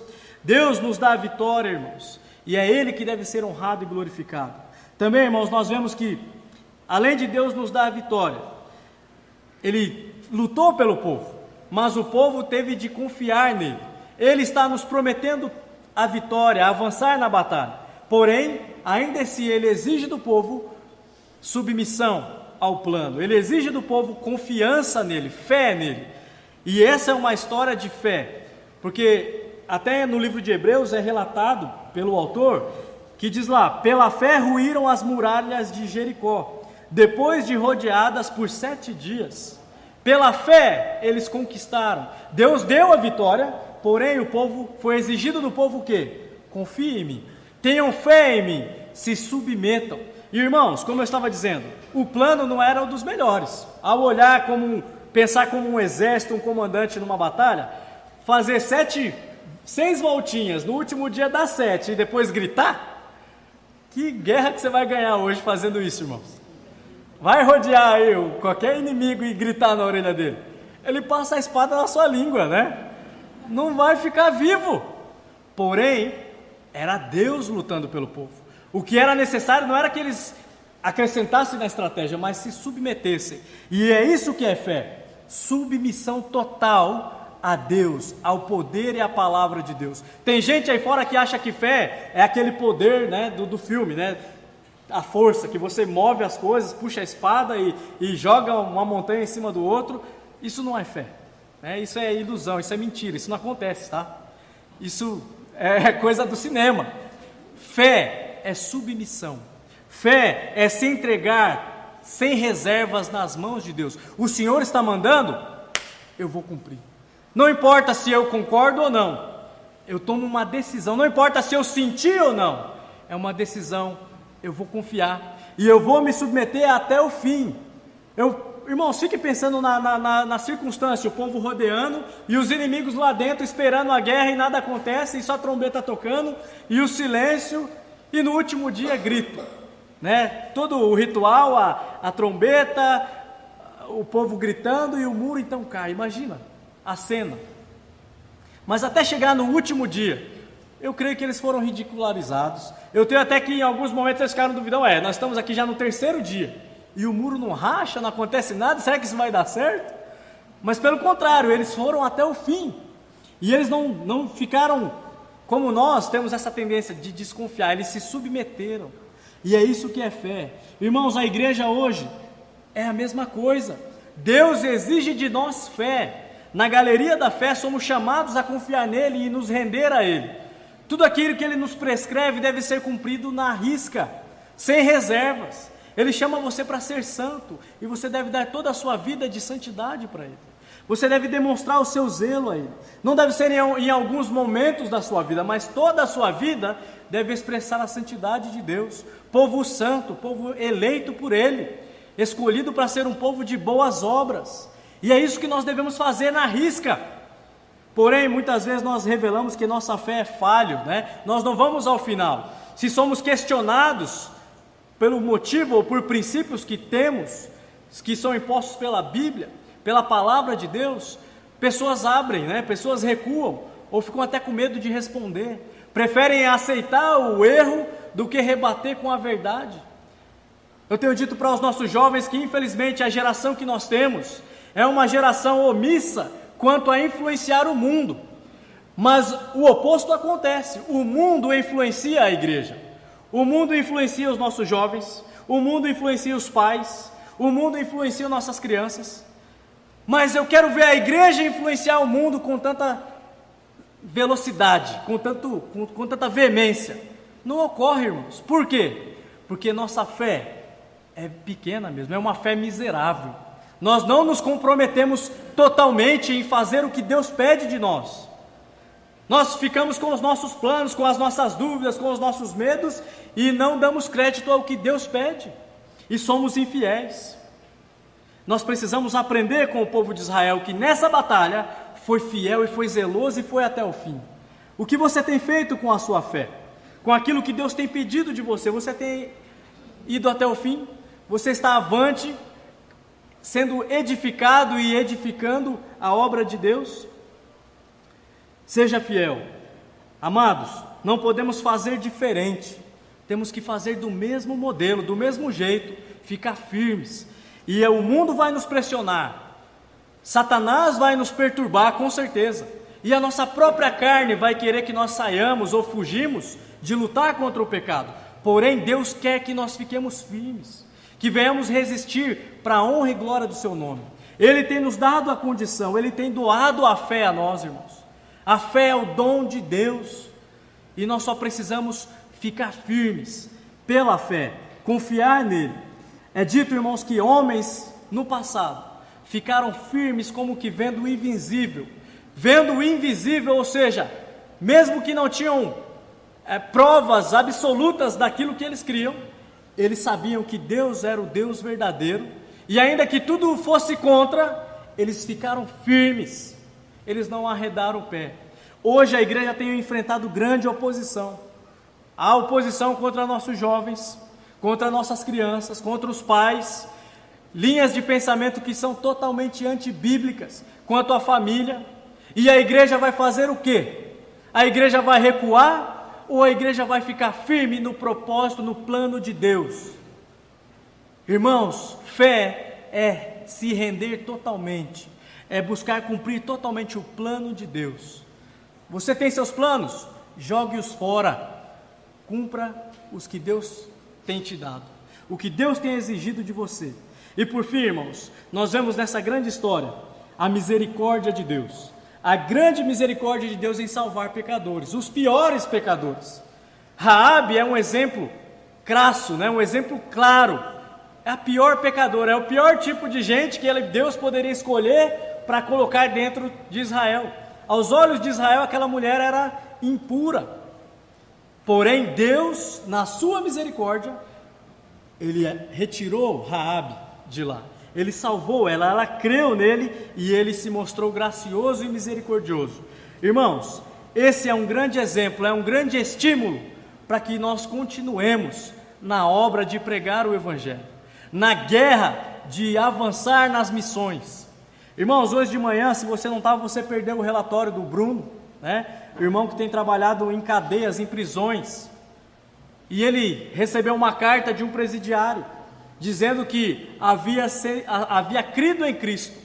Deus nos dá a vitória, irmãos, e é Ele que deve ser honrado e glorificado. Também, irmãos, nós vemos que, além de Deus nos dar a vitória, Ele lutou pelo povo, mas o povo teve de confiar nele. Ele está nos prometendo a vitória, a avançar na batalha. Porém, ainda assim, Ele exige do povo submissão ao plano. Ele exige do povo confiança nele, fé nele. E essa é uma história de fé, porque até no livro de Hebreus é relatado pelo autor, que diz lá, pela fé ruíram as muralhas de Jericó, depois de rodeadas por 7 dias. Pela fé eles conquistaram. Deus deu a vitória, porém o povo, foi exigido do povo o quê? Confie em mim, tenham fé em mim, se submetam. Irmãos, como eu estava dizendo, o plano não era um dos melhores. Ao olhar pensar como um exército, um comandante numa batalha, fazer 6 voltinhas, no último dia dá 7 e depois gritar, que guerra que você vai ganhar hoje fazendo isso, irmãos? Vai rodear aí qualquer inimigo e gritar na orelha dele, ele passa a espada na sua língua, né? Não vai ficar vivo. Porém, era Deus lutando pelo povo. O que era necessário não era que eles acrescentassem na estratégia, mas se submetessem. E é isso que é fé, submissão total a Deus, ao poder e à palavra de Deus. Tem gente aí fora que acha que fé é aquele poder, né, do filme, né? A força, que você move as coisas, puxa a espada e joga uma montanha em cima do outro. Isso não é fé, né? Isso é ilusão, isso é mentira, isso não acontece, tá? Isso é coisa do cinema. Fé é submissão, fé é se entregar sem reservas nas mãos de Deus. O Senhor está mandando, eu vou cumprir. Não importa se eu concordo ou não, eu tomo uma decisão. Não importa se eu senti ou não, é uma decisão. Eu vou confiar e eu vou me submeter até o fim. Irmãos, fique pensando na circunstância, o povo rodeando e os inimigos lá dentro esperando a guerra e nada acontece, e só a trombeta tocando e o silêncio, e no último dia grito, né? Todo o ritual, a trombeta, o povo gritando e o muro então cai. Imagina a cena. Mas até chegar no último dia, eu creio que eles foram ridicularizados. Eu tenho até que em alguns momentos eles ficaram duvidando, nós estamos aqui já no 3º dia, e o muro não racha, não acontece nada, será que isso vai dar certo? Mas pelo contrário, eles foram até o fim, e eles não ficaram, como nós temos essa tendência de desconfiar, eles se submeteram, e é isso que é fé. Irmãos, a igreja hoje é a mesma coisa. Deus exige de nós fé. Na galeria da fé somos chamados a confiar nele e nos render a ele. Tudo aquilo que ele nos prescreve deve ser cumprido na risca, sem reservas. Ele chama você para ser santo, e você deve dar toda a sua vida de santidade para ele. Você deve demonstrar o seu zelo a Ele. Não deve ser em alguns momentos da sua vida, mas toda a sua vida deve expressar a santidade de Deus. Povo santo, povo eleito por Ele, escolhido para ser um povo de boas obras. E é isso que nós devemos fazer na risca. Porém, muitas vezes nós revelamos que nossa fé é falho, né? Nós não vamos ao final. Se somos questionados pelo motivo ou por princípios que temos, que são impostos pela Bíblia, pela palavra de Deus, pessoas abrem, né? Pessoas recuam, ou ficam até com medo de responder, preferem aceitar o erro do que rebater com a verdade. Eu tenho dito para os nossos jovens que infelizmente a geração que nós temos é uma geração omissa quanto a influenciar o mundo, mas o oposto acontece, o mundo influencia a igreja, o mundo influencia os nossos jovens, o mundo influencia os pais, o mundo influencia nossas crianças. Mas eu quero ver a igreja influenciar o mundo com tanta velocidade, com tanta veemência. Não ocorre, irmãos. Por quê? Porque nossa fé é pequena mesmo, é uma fé miserável. Nós não nos comprometemos totalmente em fazer o que Deus pede de nós. Nós ficamos com os nossos planos, com as nossas dúvidas, com os nossos medos e não damos crédito ao que Deus pede. E somos infiéis. Nós precisamos aprender com o povo de Israel que nessa batalha foi fiel e foi zeloso e foi até o fim. O que você tem feito com a sua fé? Com aquilo que Deus tem pedido de você? Você tem ido até o fim? Você está avante, sendo edificado e edificando a obra de Deus? Seja fiel. Amados, não podemos fazer diferente. Temos que fazer do mesmo modelo, do mesmo jeito, ficar firmes. E o mundo vai nos pressionar, Satanás vai nos perturbar com certeza, e a nossa própria carne vai querer que nós saiamos ou fugimos de lutar contra o pecado. Porém, Deus quer que nós fiquemos firmes, que venhamos resistir para a honra e glória do seu nome. Ele tem nos dado a condição, Ele tem doado a fé a nós, irmãos. A fé é o dom de Deus, e nós só precisamos ficar firmes pela fé, confiar nele. É dito, irmãos, que homens no passado ficaram firmes como que vendo o invisível. Vendo o invisível, ou seja, mesmo que não tinham provas absolutas daquilo que eles criam, eles sabiam que Deus era o Deus verdadeiro, e ainda que tudo fosse contra, eles ficaram firmes, eles não arredaram o pé. Hoje a igreja tem enfrentado grande oposição. Há oposição contra nossos jovens, contra nossas crianças, contra os pais, linhas de pensamento que são totalmente antibíblicas quanto à família. E a igreja vai fazer o quê? A igreja vai recuar ou a igreja vai ficar firme no propósito, no plano de Deus? Irmãos, fé é se render totalmente, é buscar cumprir totalmente o plano de Deus. Você tem seus planos? Jogue-os fora, cumpra os que Deus tem te dado, o que Deus tem exigido de você. E por fim, irmãos, nós vemos nessa grande história a misericórdia de Deus, a grande misericórdia de Deus em salvar pecadores, os piores pecadores. Raabe é um exemplo crasso, né? Um exemplo claro. É a pior pecadora, é o pior tipo de gente que Deus poderia escolher para colocar dentro de Israel. Aos olhos de Israel, aquela mulher era impura. Porém, Deus, na sua misericórdia, Ele retirou Raabe de lá. Ele salvou ela creu nele e ele se mostrou gracioso e misericordioso. Irmãos, esse é um grande exemplo, é um grande estímulo para que nós continuemos na obra de pregar o Evangelho, na guerra de avançar nas missões. Irmãos, hoje de manhã, se você não estava, você perdeu o relatório do Bruno, né? Irmão que tem trabalhado em cadeias, em prisões, e ele recebeu uma carta de um presidiário, dizendo que havia crido em Cristo,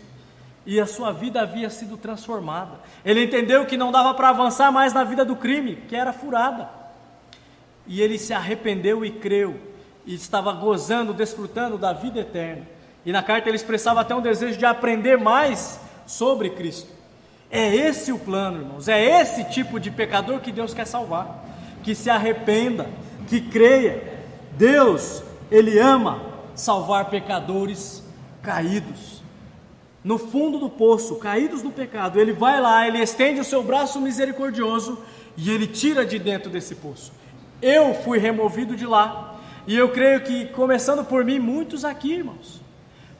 e a sua vida havia sido transformada. Ele entendeu que não dava para avançar mais na vida do crime, que era furada, e ele se arrependeu e creu, e estava gozando, desfrutando da vida eterna. E na carta ele expressava até um desejo de aprender mais sobre Cristo. É esse o plano, irmãos, é esse tipo de pecador que Deus quer salvar, que se arrependa, que creia. Deus, Ele ama salvar pecadores caídos. no fundo do poço, caídos no pecado, Ele vai lá, Ele estende o seu braço misericordioso e Ele tira de dentro desse poço. Eu fui removido de lá, e eu creio que, começando por mim, muitos aqui, irmãos,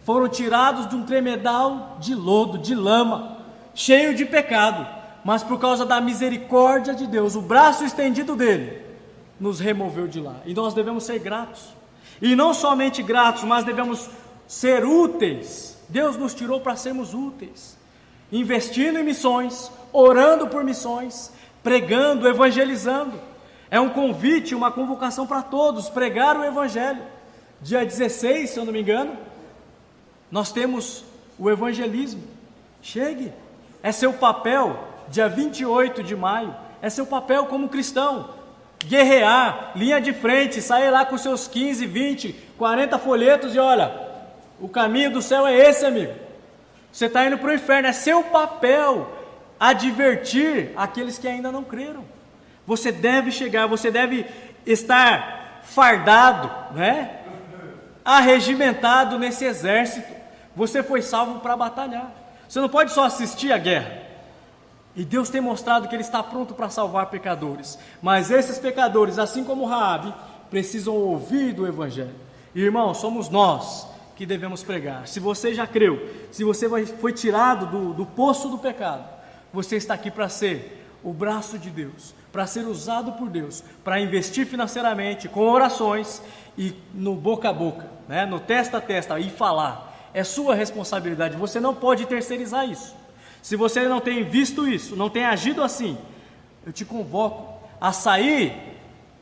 foram tirados de um tremedal de lodo, de lama, cheio de pecado, mas por causa da misericórdia de Deus, o braço estendido dele, nos removeu de lá. E nós devemos ser gratos, e não somente gratos, mas devemos ser úteis. Deus nos tirou para sermos úteis, investindo em missões, orando por missões, pregando, evangelizando. É um convite, uma convocação para todos, pregar o evangelho. Dia 16, se eu não me engano, nós temos o evangelismo. Chegue, é seu papel. Dia 28 de maio, é seu papel como cristão, guerrear, linha de frente, sair lá com seus 15, 20, 40 folhetos e olha, o caminho do céu é esse, amigo. Você está indo para o inferno, é seu papel advertir aqueles que ainda não creram. Você deve chegar, você deve estar fardado, né? Arregimentado nesse exército. Você foi salvo para batalhar. Você não pode só assistir à guerra. E Deus tem mostrado que Ele está pronto para salvar pecadores. Mas esses pecadores, assim como Raabe, precisam ouvir do Evangelho. E, irmão, somos nós que devemos pregar. Se você já creu, se você foi tirado do poço do pecado, você está aqui para ser o braço de Deus, para ser usado por Deus, para investir financeiramente, com orações e no boca a boca, né? No testa a testa, e falar. É sua responsabilidade, você não pode terceirizar isso. Se você não tem visto isso, não tem agido assim, eu te convoco a sair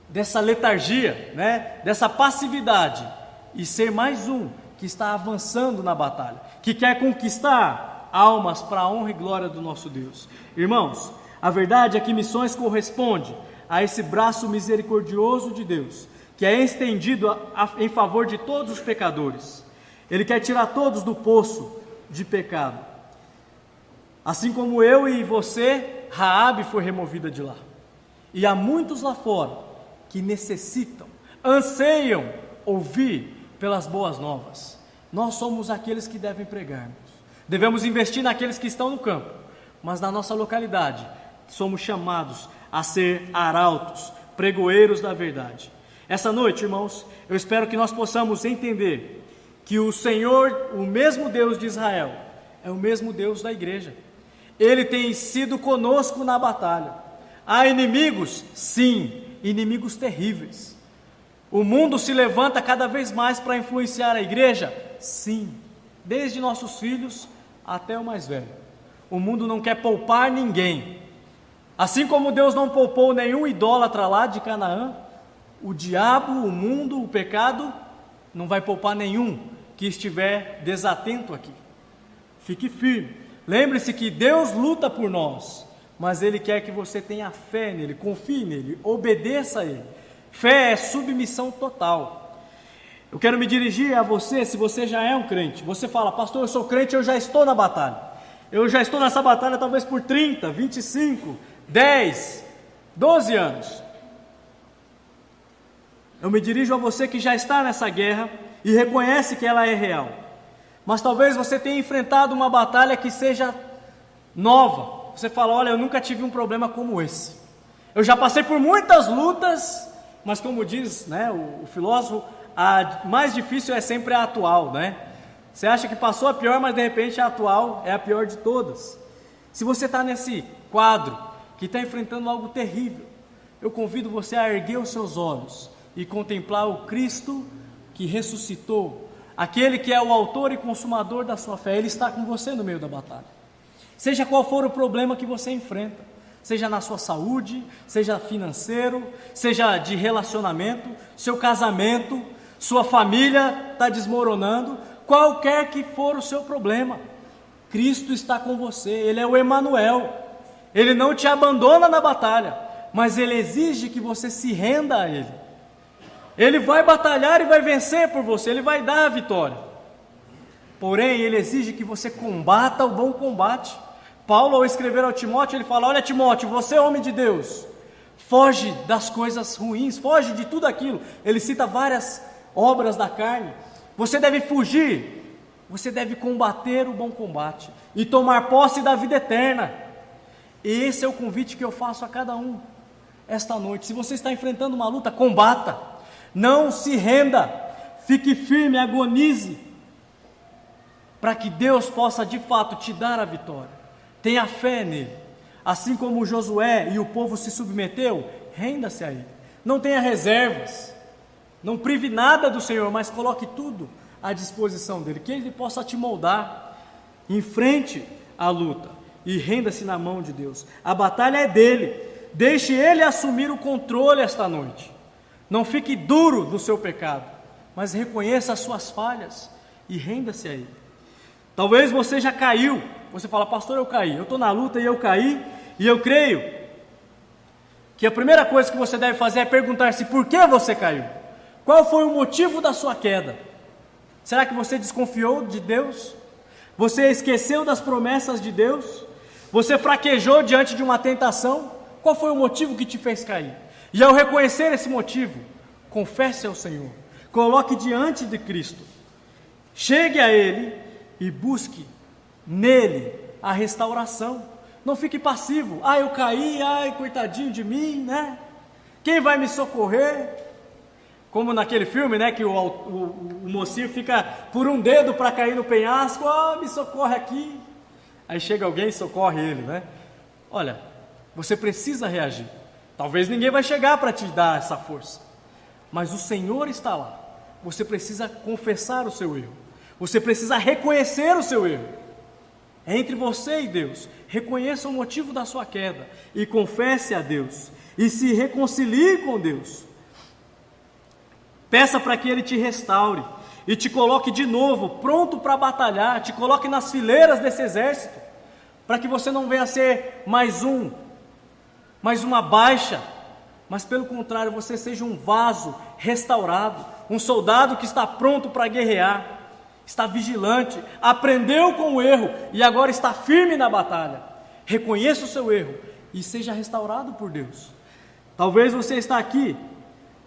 dessa letargia, né? Dessa passividade, e ser mais um que está avançando na batalha, que quer conquistar almas para a honra e glória do nosso Deus. Irmãos, a verdade é que missões corresponde a esse braço misericordioso de Deus, que é estendido em favor de todos os pecadores. Ele quer tirar todos do poço de pecado. Assim como eu e você, Raabe foi removida de lá. E há muitos lá fora que necessitam, anseiam ouvir pelas boas novas. Nós somos aqueles que devem pregar. Devemos investir naqueles que estão no campo, mas na nossa localidade somos chamados a ser arautos, pregoeiros da verdade. Essa noite, irmãos, eu espero que nós possamos entender que o Senhor, o mesmo Deus de Israel, é o mesmo Deus da igreja. Ele tem sido conosco na batalha. Há inimigos? Sim, inimigos terríveis. O mundo se levanta cada vez mais para influenciar a igreja? Sim, desde nossos filhos até o mais velho. O mundo não quer poupar ninguém. Assim como Deus não poupou nenhum idólatra lá de Canaã, o diabo, o mundo, o pecado, não vai poupar nenhum que estiver desatento aqui. Fique firme. Lembre-se que Deus luta por nós, mas Ele quer que você tenha fé nele, confie nele, obedeça a Ele. Fé é submissão total. Eu quero me dirigir a você, se você já é um crente. Você fala, pastor, eu sou crente, eu já estou na batalha. Eu já estou nessa batalha talvez por 30, 25, 10, 12 anos. Eu me dirijo a você que já está nessa guerra e reconhece que ela é real. Mas talvez você tenha enfrentado uma batalha que seja nova. Você fala, olha, eu nunca tive um problema como esse. Eu já passei por muitas lutas, mas como diz, né, o filósofo, a mais difícil é sempre a atual, né? Você acha que passou a pior, mas de repente a atual é a pior de todas. Se você está nesse quadro, que está enfrentando algo terrível, eu convido você a erguer os seus olhos e contemplar o Cristo que ressuscitou, aquele que é o autor e consumador da sua fé. Ele está com você no meio da batalha. Seja qual for o problema que você enfrenta, seja na sua saúde, seja financeiro, seja de relacionamento, seu casamento, sua família está desmoronando, qualquer que for o seu problema, Cristo está com você. Ele é o Emanuel. Ele não te abandona na batalha, mas Ele exige que você se renda a Ele. Ele vai batalhar e vai vencer por você, Ele vai dar a vitória. Porém, Ele exige que você combata o bom combate. Paulo, ao escrever ao Timóteo, ele fala, olha Timóteo, você é homem de Deus, foge das coisas ruins, foge de tudo aquilo. Ele cita várias obras da carne. Você deve fugir Você deve combater o bom combate e tomar posse da vida eterna. E esse é o convite que eu faço a cada um esta noite. Se você está enfrentando uma luta, combata. Não se renda. Fique firme, agonize, para que Deus possa de fato te dar a vitória. Tenha fé nele. Assim como Josué e o povo se submeteu, renda-se a ele. Não tenha reservas. Não prive nada do Senhor, mas coloque tudo à disposição dele, que ele possa te moldar. Enfrente a luta e renda-se na mão de Deus. A batalha é dele. Deixe ele assumir o controle esta noite. Não fique duro no seu pecado, mas reconheça as suas falhas e renda-se a ele. Talvez você já caiu. Você fala: pastor, eu caí. Eu estou na luta e eu caí. E eu creio que a primeira coisa que você deve fazer é perguntar-se por que você caiu. Qual foi o motivo da sua queda? Será que você desconfiou de Deus? Você esqueceu das promessas de Deus? Você fraquejou diante de uma tentação? Qual foi o motivo que te fez cair? E ao reconhecer esse motivo, confesse ao Senhor. Coloque diante de Cristo. Chegue a Ele e busque nele a restauração. Não fique passivo. Eu caí, coitadinho de mim, né? Quem vai me socorrer? Como naquele filme, né, que o mocinho fica por um dedo para cair no penhasco. Me socorre aqui. Aí chega alguém e socorre ele, né? Olha, você precisa reagir. Talvez ninguém vai chegar para te dar essa força, mas o Senhor está lá. Você precisa confessar o seu erro. Você precisa reconhecer o seu erro. É entre você e Deus. Reconheça o motivo da sua queda e confesse a Deus. E se reconcilie com Deus. Peça para que Ele te restaure e te coloque de novo pronto para batalhar. Te coloque nas fileiras desse exército, para que você não venha a ser mais uma baixa, mas pelo contrário, você seja um vaso restaurado, um soldado que está pronto para guerrear, está vigilante, aprendeu com o erro e agora está firme na batalha. Reconheça o seu erro e seja restaurado por Deus. Talvez você está aqui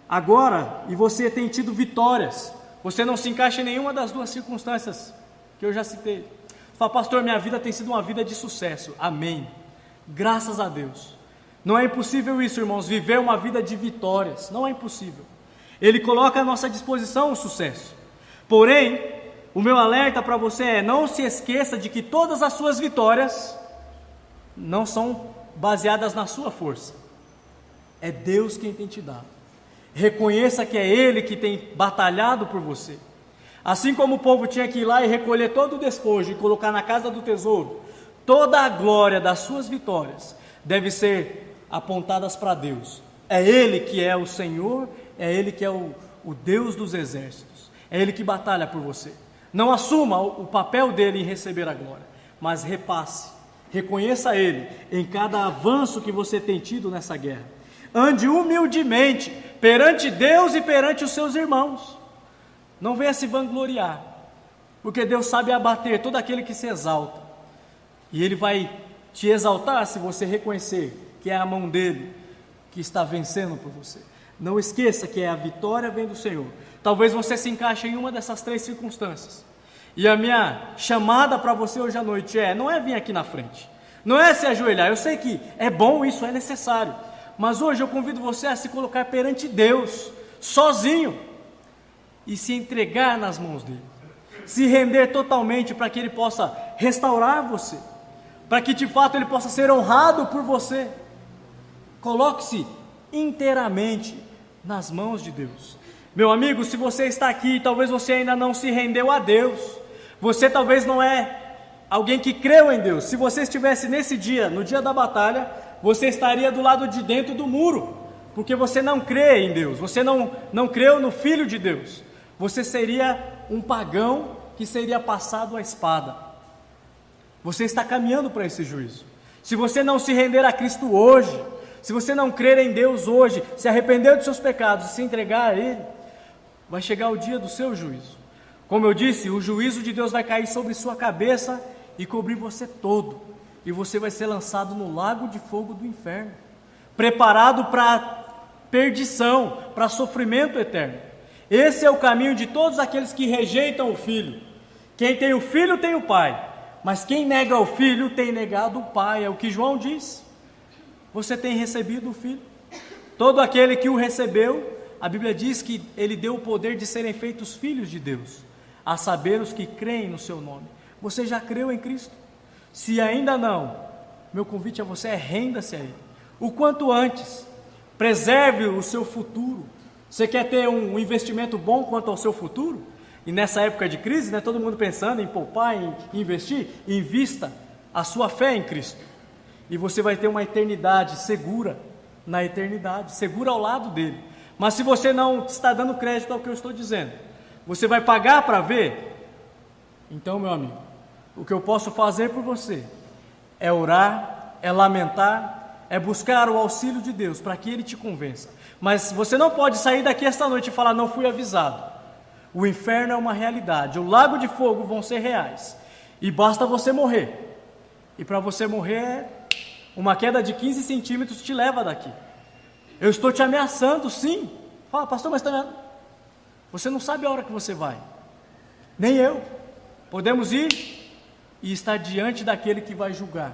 agora e você tem tido vitórias, você não se encaixa em nenhuma das duas circunstâncias que eu já citei. Você fala: pastor, minha vida tem sido uma vida de sucesso. Amém, graças a Deus. Não é impossível isso, irmãos, viver uma vida de vitórias, não é impossível. Ele coloca à nossa disposição o sucesso. Porém, o meu alerta para você é: não se esqueça de que todas as suas vitórias não são baseadas na sua força. É Deus quem tem te dado. Reconheça que é Ele que tem batalhado por você. Assim como o povo tinha que ir lá e recolher todo o despojo e colocar na casa do tesouro, toda a glória das suas vitórias deve ser apontadas para Deus. É Ele que é o Senhor, é Ele que é o Deus dos exércitos, é Ele que batalha por você. Não assuma o papel dele em receber a glória, mas repasse, reconheça Ele em cada avanço que você tem tido nessa guerra. Ande humildemente perante Deus e perante os seus irmãos. Não venha se vangloriar, porque Deus sabe abater todo aquele que se exalta, e Ele vai te exaltar se você reconhecer que é a mão dele que está vencendo por você. Não esqueça que a vitória vem do Senhor. Talvez você se encaixe em uma dessas três circunstâncias, e a minha chamada para você hoje à noite não é vir aqui na frente, não é se ajoelhar. Eu sei que é bom, isso é necessário, mas hoje eu convido você a se colocar perante Deus, sozinho, e se entregar nas mãos dele, se render totalmente para que Ele possa restaurar você, para que de fato Ele possa ser honrado por você. Coloque-se inteiramente nas mãos de Deus. Meu amigo, se você está aqui, talvez você ainda não se rendeu a Deus, você talvez não é alguém que creu em Deus. Se você estivesse nesse dia, no dia da batalha, você estaria do lado de dentro do muro, porque você não crê em Deus, você não creu no Filho de Deus. Você seria um pagão que seria passado a espada. Você está caminhando para esse juízo. Se você não se render a Cristo hoje, se você não crer em Deus hoje, se arrepender dos seus pecados e se entregar a Ele, vai chegar o dia do seu juízo. Como eu disse, o juízo de Deus vai cair sobre sua cabeça e cobrir você todo, e você vai ser lançado no lago de fogo do inferno, preparado para perdição, para sofrimento eterno. Esse é o caminho de todos aqueles que rejeitam o Filho, Quem tem o Filho tem o Pai, mas quem nega o Filho tem negado o Pai, é o que João diz. Você tem recebido o Filho. Todo aquele que o recebeu, a Bíblia diz que ele deu o poder de serem feitos filhos de Deus, a saber, os que creem no seu nome. Você já creu em Cristo? Se ainda não, meu convite a você é: renda-se a Ele o quanto antes. Preserve o seu futuro. Você quer ter um investimento bom quanto ao seu futuro? E nessa época de crise, né, todo mundo pensando em poupar, em investir, invista a sua fé em Cristo. E você vai ter uma eternidade segura, na eternidade, segura ao lado dele. Mas se você não está dando crédito ao que eu estou dizendo, você vai pagar para ver? Então, meu amigo, o que eu posso fazer por você é orar, é lamentar, é buscar o auxílio de Deus para que Ele te convença. Mas você não pode sair daqui esta noite e falar: não fui avisado. O inferno é uma realidade, o lago de fogo vão ser reais, e basta você morrer. E para você morrer, uma queda de 15 centímetros te leva daqui. Eu estou te ameaçando, sim. Fala: pastor, mas você não sabe a hora que você vai. Nem eu. Podemos ir e estar diante daquele que vai julgar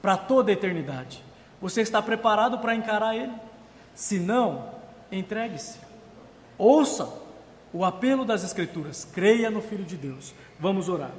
para toda a eternidade. Você está preparado para encarar Ele? Se não, entregue-se. Ouça o apelo das Escrituras. Creia no Filho de Deus. Vamos orar.